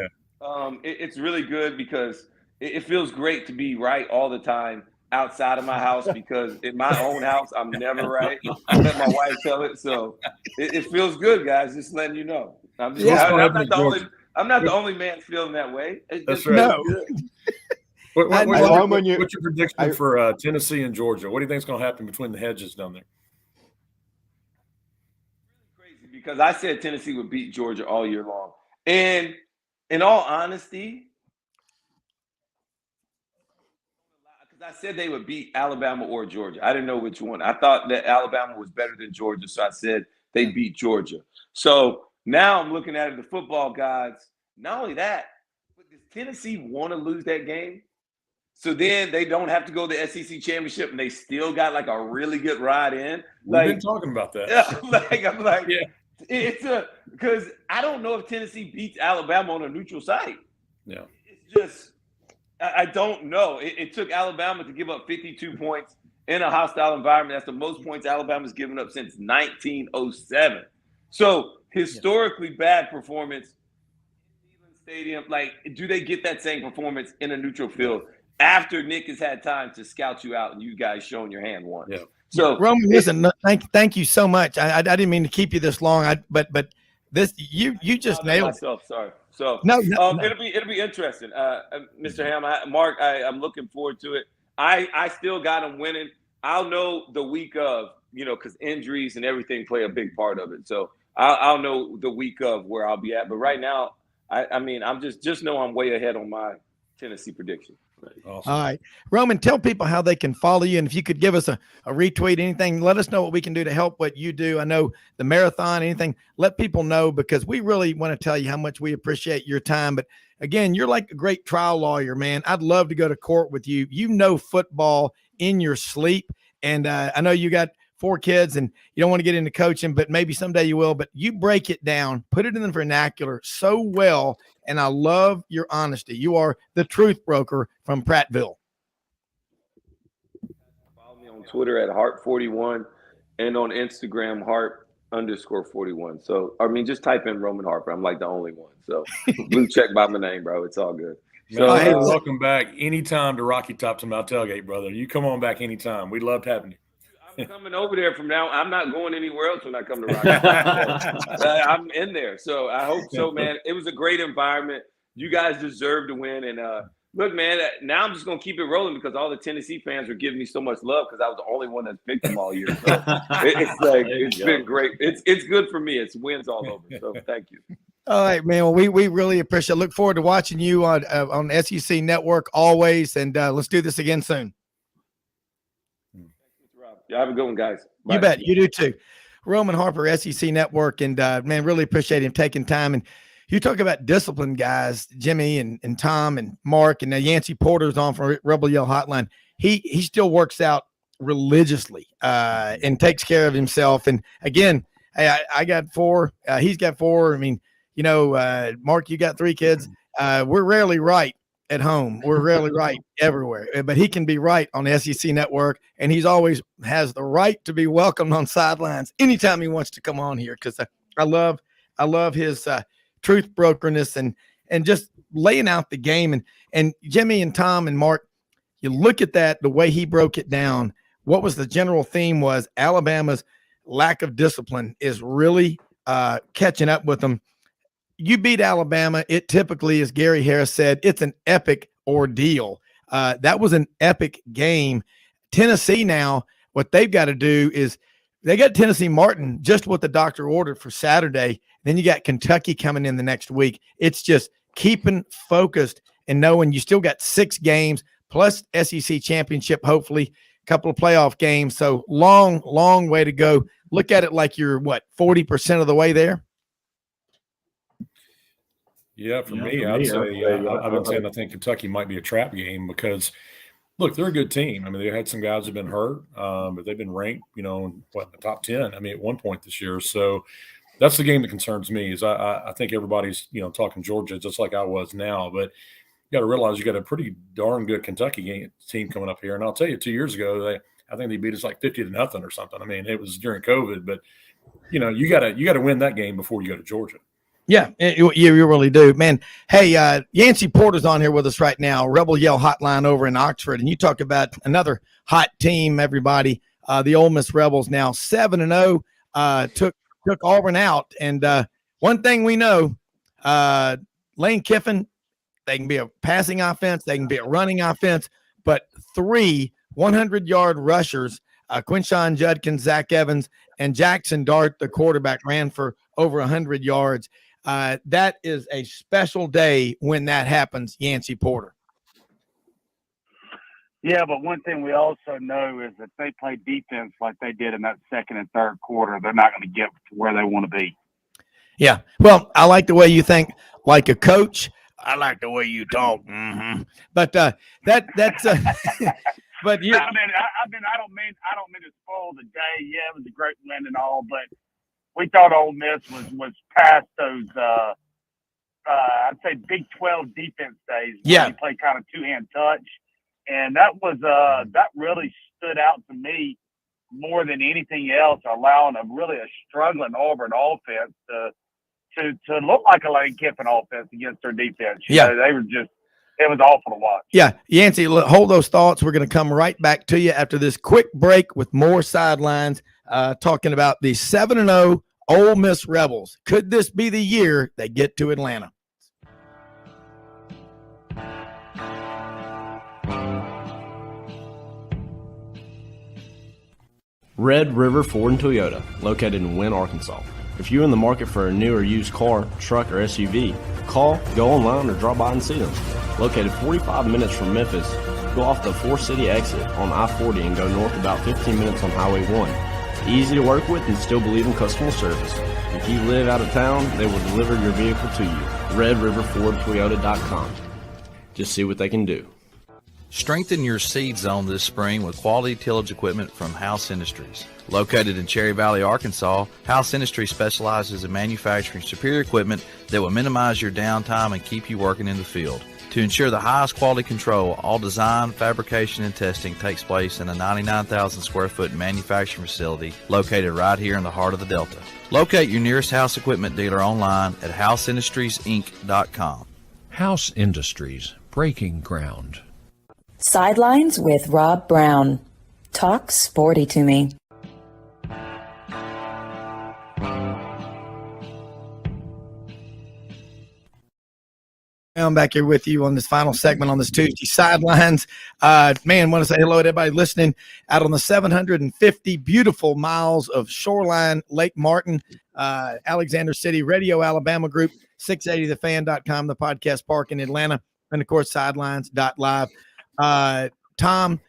it's really good because it feels great to be right all the time outside of my house because in my own house, I'm never right. I let my wife tell it. So it feels good, guys, just letting you know. I'm not the only man feeling that way. That's right. No. What's your prediction for Tennessee and Georgia? What do you think is going to happen between the hedges down there? Crazy because I said Tennessee would beat Georgia all year long. And in all honesty, I said they would beat Alabama or Georgia. I didn't know which one. I thought that Alabama was better than Georgia, so I said they beat Georgia. So now I'm looking at it, the football gods. Not only that, but does Tennessee want to lose that game? So then they don't have to go to the SEC championship, and they still got like a really good ride in. We've been talking about that. It's because I don't know if Tennessee beats Alabama on a neutral site. Yeah, it's just. I don't know. It took Alabama to give up 52 points in a hostile environment. That's the most points Alabama's given up since 1907. So historically bad performance in Cleveland Stadium. Like, do they get that same performance in a neutral field after Nick has had time to scout you out and you guys showing your hand once? Yeah. So Roman, listen, thank you so much. I didn't mean to keep you this long. But this you just nailed myself. Sorry. So no. It'll be interesting, Mr. Ham. Mark, I'm looking forward to it. I still got them winning. I'll know the week of, because injuries and everything play a big part of it. So I'll know the week of where I'll be at. But right now, I'm just know I'm way ahead on my Tennessee prediction. Awesome. All right, Roman, tell people how they can follow you, and if you could give us a retweet, anything, let us know what we can do to help what you do. I know the marathon, anything, let people know because we really want to tell you how much we appreciate your time. But again, you're like a great trial lawyer, man. I'd love to go to court with you. You know football in your sleep, and I know you got 4 kids and you don't want to get into coaching, but maybe someday you will. But you break it down, put it in the vernacular so well. And I love your honesty. You are the truth broker from Prattville. Follow me on Twitter at Hart41 and on Instagram, Hart_41. So, just type in Roman Harper. I'm like the only one. So, blue check by my name, bro. It's all good. So, welcome back anytime to Rocky Top and Mount Tailgate, brother. You come on back anytime. We loved having you. I'm coming over there from now. I'm not going anywhere else when I come to Rocky. I'm in there. So I hope so, man. It was a great environment. You guys deserve to win. And look, man, now I'm just going to keep it rolling because all the Tennessee fans are giving me so much love because I was the only one that's picked them all year. So it's been great. It's good for me. It's wins all over. So thank you. All right, man. Well, we really appreciate it. Look forward to watching you on SEC Network always. And let's do this again soon. Yeah, have a good one, guys. Bye. You bet. You do too. Roman Harper, SEC Network. And man, really appreciate him taking time. And you talk about discipline, guys, Jimmy and Tom and Mark and Yancy Porter's on for Rebel Yell Hotline. He still works out religiously and takes care of himself. And again, I got 4. He's got 4. Mark, you got 3 kids. We're rarely right at home. We're rarely right everywhere, but he can be right on the SEC Network, and he's always has the right to be welcomed on Sidelines anytime he wants to come on here because I love his truth brokerness, and and just laying out the game. And Jimmy and Tom and Mark, you look at that, the way he broke it down, what was the general theme was Alabama's lack of discipline is really catching up with them. You beat Alabama. It typically, as Gary Harris said, it's an epic ordeal. That was an epic game. Tennessee now, what they've got to do is they got Tennessee Martin, just what the doctor ordered for Saturday. Then you got Kentucky coming in the next week. It's just keeping focused and knowing you still got 6 games plus SEC championship, hopefully a couple of playoff games. So long way to go. Look at it like you're 40% of the way there. Yeah, for me, I'd say I've been saying I think Kentucky might be a trap game because, look, they're a good team. I mean, they had some guys who've been hurt, but they've been ranked, in the top 10. I mean, at one point this year. So that's the game that concerns me. Is I think everybody's talking Georgia just like I was now, but you got to realize you got a pretty darn good Kentucky team coming up here. And I'll tell you, 2 years ago, I think they beat us like 50-0 or something. I mean, it was during COVID, but you got to win that game before you go to Georgia. Yeah, you really do, man. Hey, Yancy Porter's on here with us right now, Rebel Yell Hotline over in Oxford. And you talk about another hot team, everybody. The Ole Miss Rebels now 7-0, took Auburn out. And one thing we know, Lane Kiffin, they can be a passing offense, they can be a running offense, but 3 100-yard rushers, Quinshon Judkins, Zach Evans, and Jackson Dart, the quarterback, ran for over 100 yards. That is a special day when that happens, Yancy Porter. Yeah, but one thing we also know is that they play defense like they did in that second and third quarter, they're not going to get to where they want to be. Yeah. Well, I like the way you think like a coach. I like the way you talk. Mm-hmm. But that's but you. I don't mean to spoil the day. Yeah, it was a great win and all, but we thought Ole Miss was past those. I'd say Big 12 defense days. Yeah, you play kind of 2-hand touch, and that was that really stood out to me more than anything else, allowing a struggling Auburn offense to look like a Lane Kiffin offense against their defense. They were just. It was awful to watch. Yeah, Yancy, hold those thoughts. We're going to come right back to you after this quick break with more Sidelines, talking about the 7-0 Ole Miss Rebels. Could this be the year they get to Atlanta? Red River Ford and Toyota, located in Wynne, Arkansas. If you're in the market for a new or used car, truck, or SUV, call, go online, or drop by and see them. Located 45 minutes from Memphis, go off the 4-city exit on I-40 and go north about 15 minutes on Highway 1. Easy to work with and still believe in customer service. If you live out of town, they will deliver your vehicle to you. RedRiverFordToyota.com. Just see what they can do. Strengthen your seed zone this spring with quality tillage equipment from House Industries. Located in Cherry Valley, Arkansas, House Industries specializes in manufacturing superior equipment that will minimize your downtime and keep you working in the field. To ensure the highest quality control, all design, fabrication, and testing takes place in a 99,000 square foot manufacturing facility located right here in the heart of the Delta. Locate your nearest House equipment dealer online at houseindustriesinc.com. House Industries, breaking ground. Sidelines with Rob Brown. Talk sporty to me. I'm back here with you on this final segment on this Tuesday Sidelines. Man, want to say hello to everybody listening out on the 750 beautiful miles of shoreline Lake Martin, Alexander City, Radio Alabama Group, 680thefan.com, the podcast park in Atlanta, and of course, sidelines.live. Tom,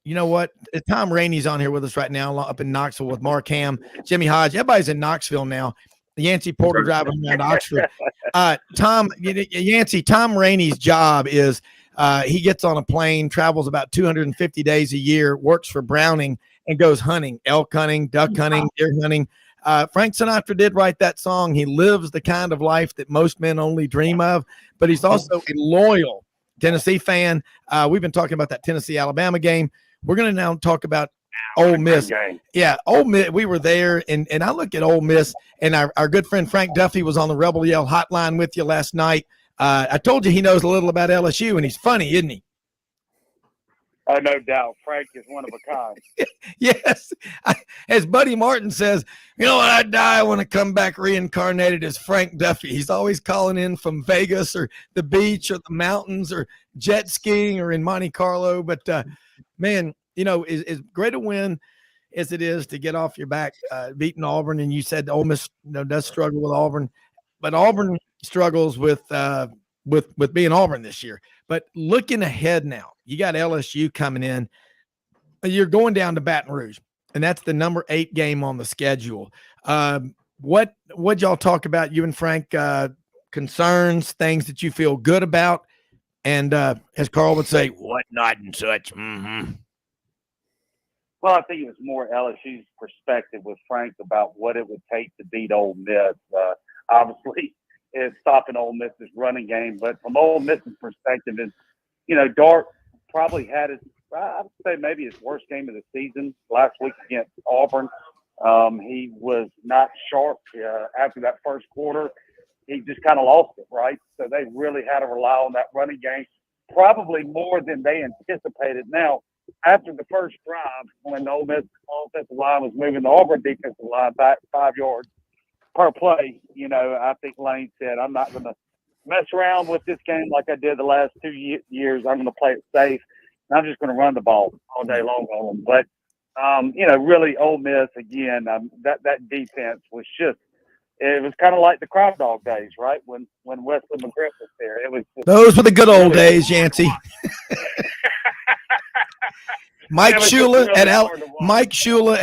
you know what? Tom Rainey's on here with us right now up in Knoxville with Mark Ham, Jimmy Hodge. Everybody's in Knoxville now. Yancy Porter driving around Oxford. Tom Rainey's job is he gets on a plane, travels about 250 days a year, works for Browning, and goes hunting, elk hunting, duck hunting, deer hunting. Frank Sinatra did write that song. He lives the kind of life that most men only dream of, but he's also a loyal Tennessee fan. We've been talking about that Tennessee-Alabama game. We're going to now talk about Ole Miss. Game. Yeah, Ole Miss. We were there, and I look at Ole Miss, and our good friend Frank Duffy was on the Rebel Yell hotline with you last night. I told you he knows a little about LSU, and he's funny, isn't he? Oh, no doubt. Frank is one of a kind. Yes. As Buddy Martin says, you know, when I die, I want to come back reincarnated as Frank Duffy. He's always calling in from Vegas or the beach or the mountains or jet skiing or in Monte Carlo. But, man, you know, as great a win as it is to get off your back, beating Auburn, and you said Ole Miss, you know, does struggle with Auburn, but Auburn struggles with being Auburn this year. But looking ahead now, you got LSU coming in. You're going down to Baton Rouge, and that's the number 8 game on the schedule. What y'all talk about, you and Frank, concerns, things that you feel good about, and as Carl would say, what not and such. Mm-hmm. Well, I think it was more LSU's perspective with Frank about what it would take to beat Ole Miss. Obviously, it's stopping Ole Miss's running game, but from Ole Miss's perspective, is, you know, Dart probably had his, I would say maybe his worst game of the season last week against Auburn. He was not sharp after that first quarter. He just kind of lost it, right? So they really had to rely on that running game, probably more than they anticipated. Now, after the first drive, when the Ole Miss offensive line was moving the Auburn defensive line back 5 yards per play, you know, I think Lane said, I'm not going to mess around with this game like I did the last 2 years. I'm going to play it safe. And I'm just going to run the ball all day long on them. But, you know, really Ole Miss, again, that defense was just, it was kind of like the Crop Dog days, right? When Wesley McGriff was there. It was just, those were the good old days, Yancy. Mike Shula at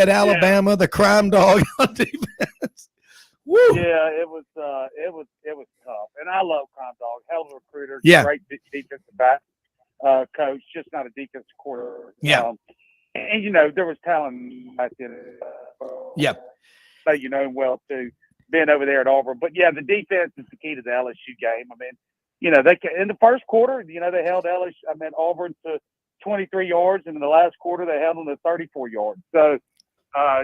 Alabama, the crime dog on defense. Woo. Yeah, it was tough, and I love Crime Dog, hell of a recruiter, yeah, great defensive back coach, just not a defensive coordinator. Yeah, and you know there was talent back then. Yeah, so you know him well too, being over there at Auburn. But yeah, the defense is the key to the LSU game. I mean, you know they in the first quarter, you know they held Auburn to 23 yards, and in the last quarter they held them to 34 yards. So,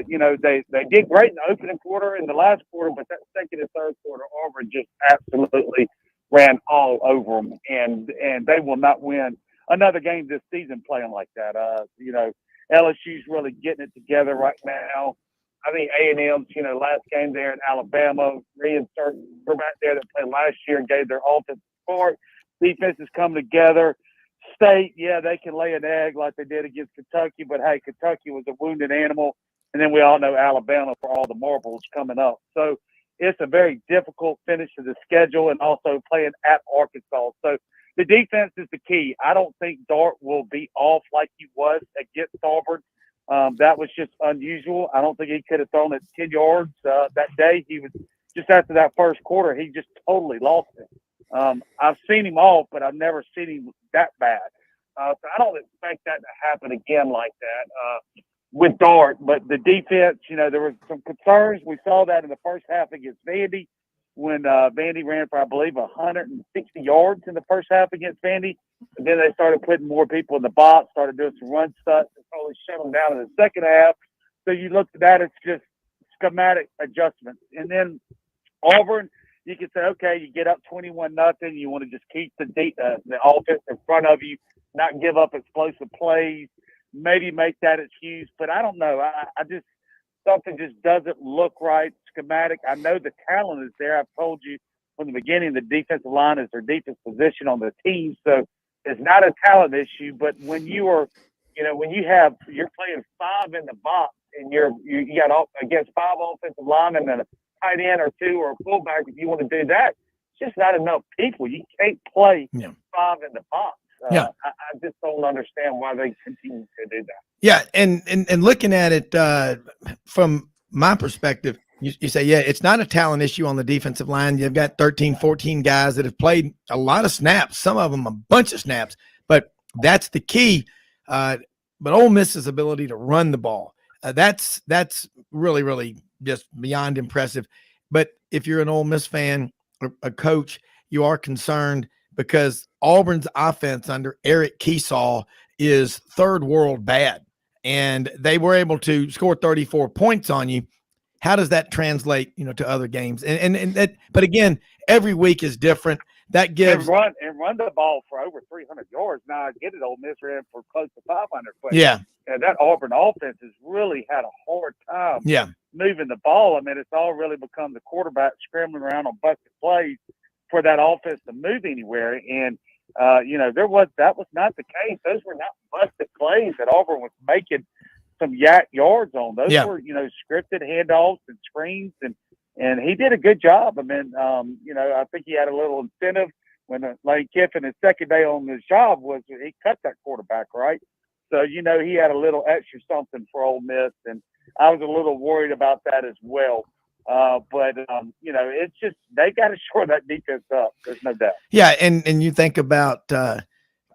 you know, they did great in the opening quarter and the last quarter, but that second and third quarter, Auburn just absolutely ran all over them, and they will not win another game this season playing like that. You know, LSU's really getting it together right now. I think A&M's, you know, last game there in Alabama, reinsert back there that played last year and gave their offensive support. Defense is coming together. State, yeah, they can lay an egg like they did against Kentucky, but hey, Kentucky was a wounded animal, and then we all know Alabama for all the marbles coming up. So it's a very difficult finish to the schedule, and also playing at Arkansas. So the defense is the key. I don't think Dart will be off like he was against Auburn. That was just unusual. I don't think he could have thrown it 10 yards that day. He was just after that first quarter, he just totally lost it. I've seen him off, but I've never seen him that bad. So I don't expect that to happen again like that with Dart. But the defense, you know, there were some concerns. We saw that in the first half against Vandy when Vandy ran for, I believe, 160 yards in the first half against Vandy. And then they started putting more people in the box, started doing some run stuff, and probably shut them down in the second half. So you look at that, it's just schematic adjustments. And then Auburn, you can say, okay, you get up 21-0. You want to just keep the offense in front of you, not give up explosive plays, maybe make that excuse. But I don't know. I just something just doesn't look right. Schematic. I know the talent is there. I've told you from the beginning the defensive line is their deepest position on the team, so it's not a talent issue. But when you are, you know, when you're playing 5 in the box and you got against 5 offensive linemen and a tight end or 2 or a fullback, if you want to do that, it's just not enough people. You can't play 5 in the box. I just don't understand why they continue to do that. Yeah, and looking at it from my perspective, you say, yeah, it's not a talent issue on the defensive line. You've got 13, 14 guys that have played a lot of snaps, some of them a bunch of snaps, but that's the key. But Ole Miss's ability to run the ball, that's really, really just beyond impressive. But if you're an Ole Miss fan or a coach, you are concerned because Auburn's offense under Eric Keesall is third world bad. and they were able to score 34 points on you. How does that translate, to other games? And that, but again, every week is different. That gives run the ball for over 300 yards. Now I get it, Ole Miss ran for close to 500, but and that Auburn offense has really had a hard time moving the ball. I mean, it's all really become the quarterback scrambling around on busted plays for that offense to move anywhere. And that was not the case. Those were not busted plays that Auburn was making some yards on. Those were, scripted handoffs and screens, and he did a good job. I mean, I think he had a little incentive when Lane Kiffin, his second day on his job, was he cut that quarterback, right? So, he had a little extra something for Ole Miss, and I was a little worried about that as well. But it's just they got to shore that defense up. There's no doubt. Yeah, and you think about,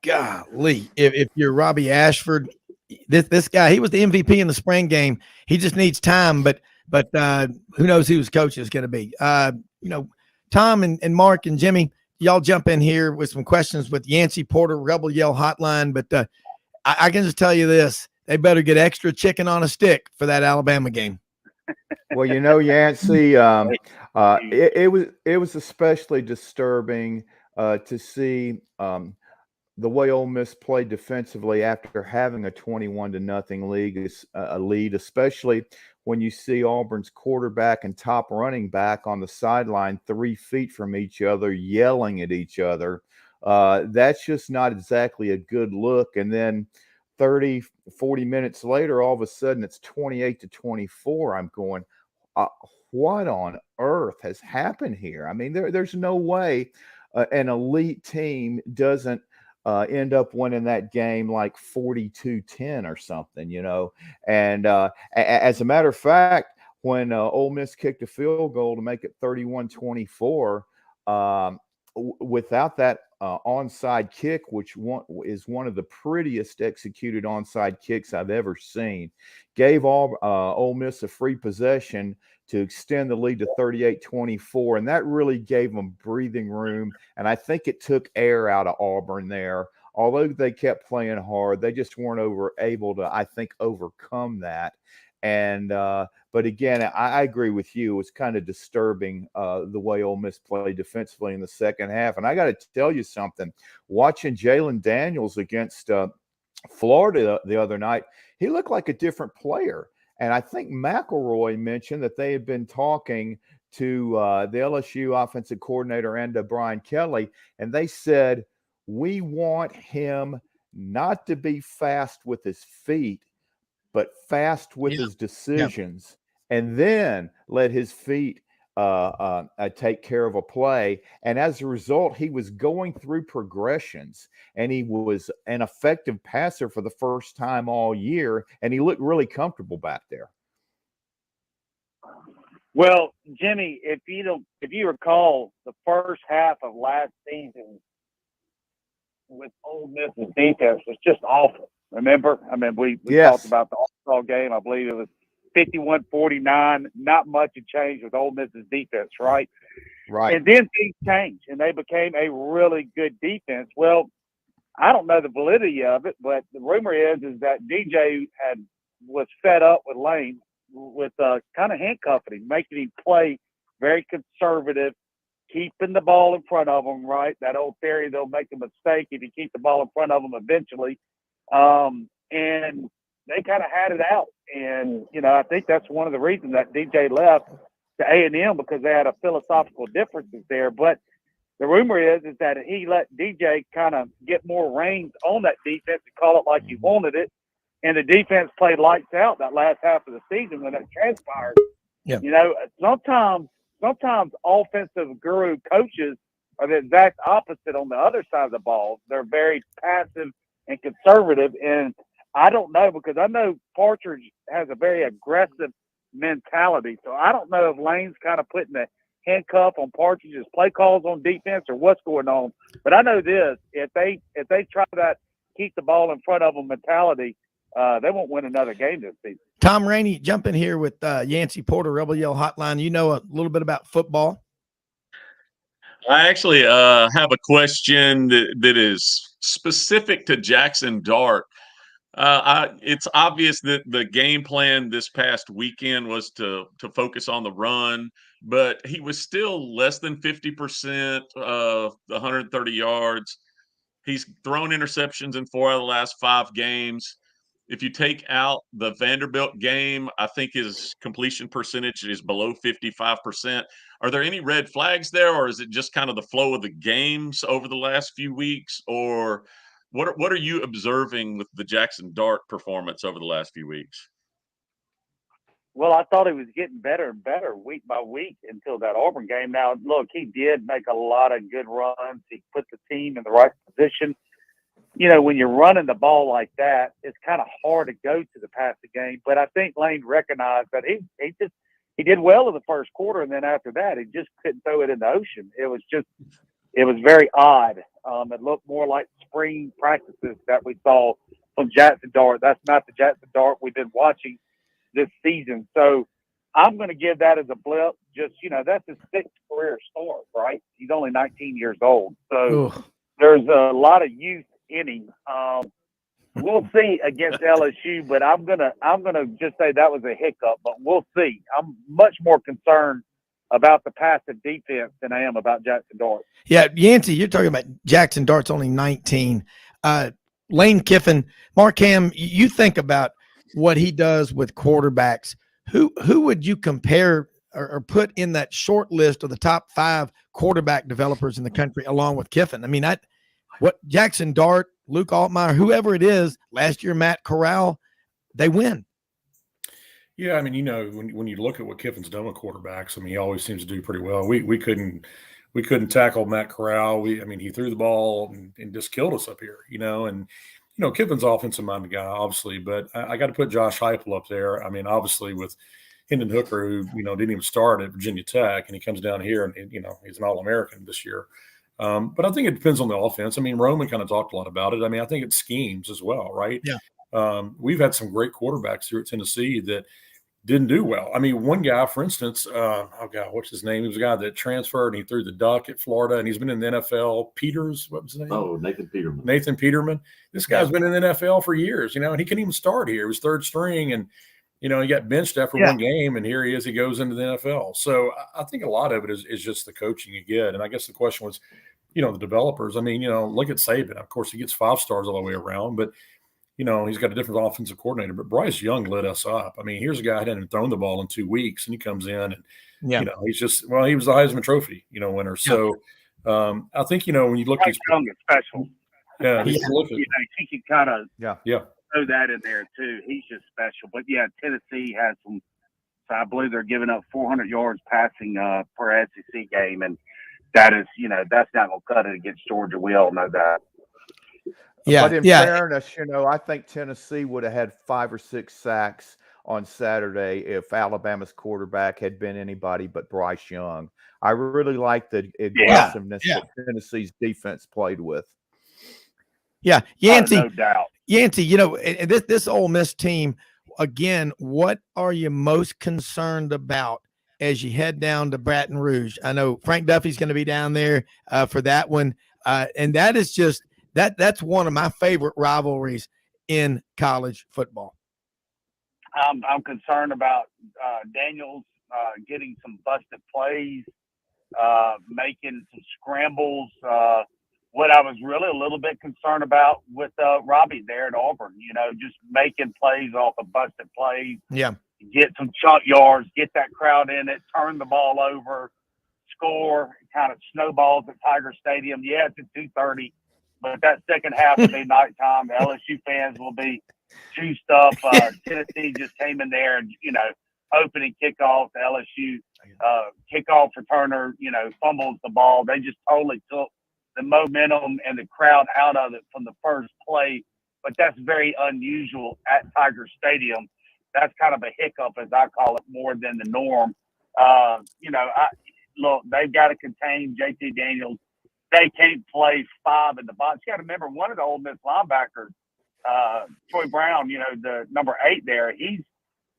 golly, if you're Robbie Ashford, this guy, he was the MVP in the spring game. He just needs time, but who knows who his coach is going to be. Tom and Mark and Jimmy, y'all jump in here with some questions with Yancy Porter, Rebel Yell Hotline. But I can just tell you this: they better get extra chicken on a stick for that Alabama game. Well, Yancy, it was especially disturbing to see the way Ole Miss played defensively after having a 21-0 lead, especially when you see Auburn's quarterback and top running back on the sideline 3 feet from each other, yelling at each other. That's just not exactly a good look. And then 30, 40 minutes later, all of a sudden it's 28-24. I'm going, what on earth has happened here? I mean, there's no way an elite team doesn't end up winning that game like 42-10 or something, And as a matter of fact, when Ole Miss kicked a field goal to make it 31-24, without that onside kick, which is one of the prettiest executed onside kicks I've ever seen, gave Ole Miss a free possession to extend the lead to 38-24, and that really gave them breathing room. And I think it took air out of Auburn there. Although they kept playing hard, they just weren't able to, I think, overcome that. And but again, I agree with you. It was kind of disturbing the way Ole Miss played defensively in the second half. And I got to tell you something. Watching Jalen Daniels against Florida the other night, he looked like a different player. And I think McElroy mentioned that they had been talking to the LSU offensive coordinator and Brian Kelly, and they said, we want him not to be fast with his feet, but fast with his decisions, and then let his feet take care of a play. And as a result, he was going through progressions, and he was an effective passer for the first time all year, and he looked really comfortable back there. Well, Jimmy, if you recall, the first half of last season with Ole Miss's defense was just awful. Remember? I mean, we talked about the All-Star game. I believe it was 51-49. Not much had changed with Ole Miss's defense, right? Right. And then things changed, and they became a really good defense. Well, I don't know the validity of it, but the rumor is that DJ was fed up with Lane with kind of handcuffing him, making him play very conservative, keeping the ball in front of him, right? That old theory, they'll make a mistake if you keep the ball in front of them eventually. And they kind of had it out. And, I think that's one of the reasons that DJ left to A&M, because they had a philosophical differences there. But the rumor is that he let DJ kind of get more reins on that defense and call it like he wanted it. And the defense played lights out that last half of the season when that transpired. Yeah. Sometimes offensive guru coaches are the exact opposite on the other side of the ball. They're very passive and conservative. And I don't know, because I know Partridge has a very aggressive mentality. So I don't know if Lane's kind of putting the handcuff on Partridge's play calls on defense or what's going on. But I know this, if they try that keep the ball in front of them mentality, they won't win another game this season. Tom Rainey, jump in here with Yancy Porter, Rebel Yell Hotline. You know a little bit about football? I actually have a question that is specific to Jackson Dart. It's obvious that the game plan this past weekend was to focus on the run, but he was still less than 50% of the 130 yards. He's thrown interceptions in 4 out of the last 5 games. If you take out the Vanderbilt game, I think his completion percentage is below 55%. Are there any red flags there, or is it just kind of the flow of the games over the last few weeks? Or what are you observing with the Jackson Dart performance over the last few weeks? Well, I thought he was getting better and better week by week until that Auburn game. Now, look, he did make a lot of good runs. He put the team in the right position. You know, when you're running the ball like that, it's kind of hard to go to the passing game. But I think Lane recognized that he did well in the first quarter, and then after that, he just couldn't throw it in the ocean. It was very odd. It looked more like spring practices that we saw from Jackson Dart. That's not the Jackson Dart we've been watching this season. So I'm going to give that as a blip. Just, you know, that's his 6th career start, right? He's only 19 years old. So there's a lot of youth in him. We'll see against LSU, but I'm gonna just say that was a hiccup, but we'll see. I'm much more concerned about the passive defense than I am about Jackson Dart. Yeah, Yancy, you're talking about Jackson Dart's only 19. Lane Kiffin, Mark Ham, you think about what he does with quarterbacks. Who would you compare or put in that short list of the top 5 quarterback developers in the country along with Kiffin? I mean, what Jackson Dart, Luke Altmaier, whoever it is, last year Matt Corral, they win. Yeah, I mean, you know, when you look at what Kiffin's done with quarterbacks, I mean, he always seems to do pretty well. We couldn't tackle Matt Corral. I mean, he threw the ball and just killed us up here, you know. And you know, Kiffin's offensive minded guy, obviously, but I got to put Josh Heupel up there. I mean, obviously with Hendon Hooker, who you know didn't even start at Virginia Tech, and he comes down here and you know he's an All-American this year. But I think it depends on the offense. I mean, Roman kind of talked a lot about it. I mean, I think it's schemes as well, right? Yeah. We've had some great quarterbacks here at Tennessee that didn't do well. I mean, one guy, for instance, oh God, what's his name? He was a guy that transferred and he threw the duck at Florida, and he's been in the NFL. Peters, what was his name? Oh, Nathan Peterman. Nathan Peterman. This guy's been in the NFL for years, you know, and he couldn't even start here. He was 3rd string, and you know, he got benched after one game, and here he is. He goes into the NFL. So I think a lot of it is just the coaching you get. And I guess the question was, you know, the developers. I mean, you know, look at Saban. Of course, he gets 5 stars all the way around, but you know, he's got a different offensive coordinator. But Bryce Young lit us up. I mean, here's a guy who hadn't thrown the ball in 2 weeks, and he comes in and, you know, he's just, well, he was the Heisman Trophy, you know, winner. So I think, you know, when you look at Young is special. Yeah, you know, he can kind of yeah throw that in there too. He's just special. But yeah, Tennessee has some. So I believe they're giving up 400 yards passing per SEC game, and that is, you know, that's not going to cut it against Georgia. We all know that. Yeah, but in fairness, you know, I think Tennessee would have had 5 or 6 sacks on Saturday if Alabama's quarterback had been anybody but Bryce Young. I really like the aggressiveness that Tennessee's defense played with. Yeah, Yancy, no doubt. Yancy, you know, this Ole Miss team, again, what are you most concerned about as you head down to Baton Rouge? I know Frank Duffy's going to be down there for that one, and that is just that's one of my favorite rivalries in college football. I'm concerned about Daniels getting some busted plays, making some scrambles. What I was really a little bit concerned about with Robbie there at Auburn, you know, just making plays off of busted plays. Yeah. Get some chunk yards, get that crowd in it, turn the ball over, score, kind of snowballs at Tiger Stadium. Yeah, it's at 2:30, but that second half will be nighttime. LSU fans will be juiced up. Tennessee just came in there and, you know, opening kickoff, the LSU kickoff returner, you know, fumbles the ball. They just totally took the momentum and the crowd out of it from the first play. But that's very unusual at Tiger Stadium. That's kind of a hiccup, as I call it, more than the norm. You know, look, they've got to contain JT Daniels. They can't play 5 in the box. You got to remember, one of the Ole Miss linebackers, Troy Brown, you know, the number 8 there, he's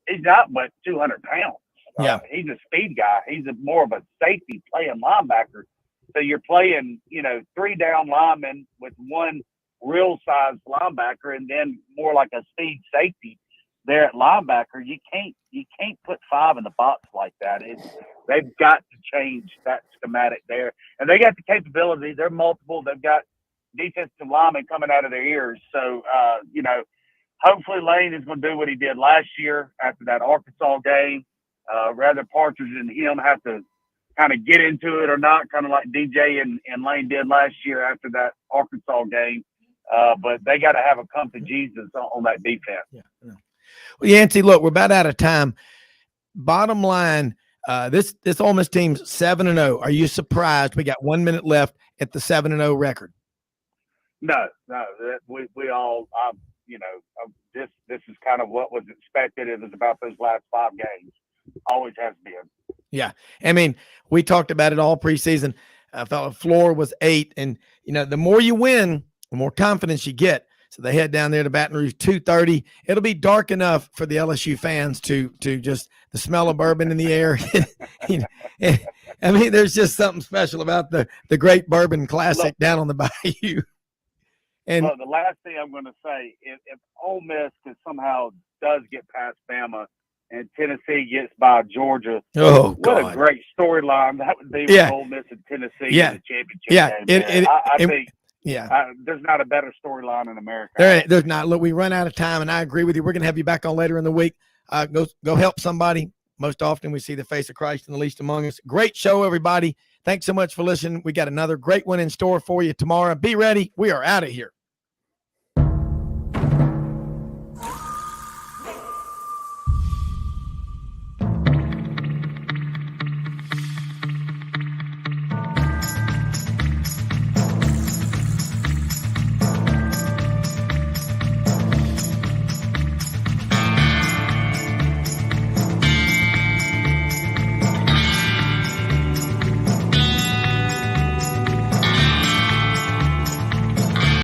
not but 200 pounds. Yeah. He's a speed guy. He's more of a safety playing linebacker. So you're playing, you know, 3 down linemen with 1 real size linebacker and then more like a speed safety there at linebacker. You can't put 5 in the box like that. They've got to change that schematic there, and they got the capability. They're multiple. They've got defensive linemen coming out of their ears. So hopefully Lane is going to do what he did last year after that Arkansas game. Rather Partridge and him have to kind of get into it or not, kind of like DJ and Lane did last year after that Arkansas game. But they got to have a come to Jesus on that defense. Yeah. Well, Yancy, look, we're about out of time. Bottom line, this Ole Miss team's 7-0. Are you surprised we got 1 minute left at the 7-0 record? No, we all, this is kind of what was expected. It was about those last 5 games. Always has been. Yeah. I mean, we talked about it all preseason. I felt the floor was 8. And, the more you win, the more confidence you get. So they head down there to Baton Rouge, 2:30. It'll be dark enough for the LSU fans to just the smell of bourbon in the air. I mean, there's just something special about the Great Bourbon Classic down on the bayou. And the last thing I'm going to say, if Ole Miss somehow does get past Bama and Tennessee gets by Georgia, what a great storyline that would be with Ole Miss and Tennessee in the championship game. I think there's not a better storyline in America. There's not. Look, we run out of time, and I agree with you. We're going to have you back on later in the week. Go help somebody. Most often we see the face of Christ in the least among us. Great show, everybody. Thanks so much for listening. We got another great one in store for you tomorrow. Be ready. We are out of here.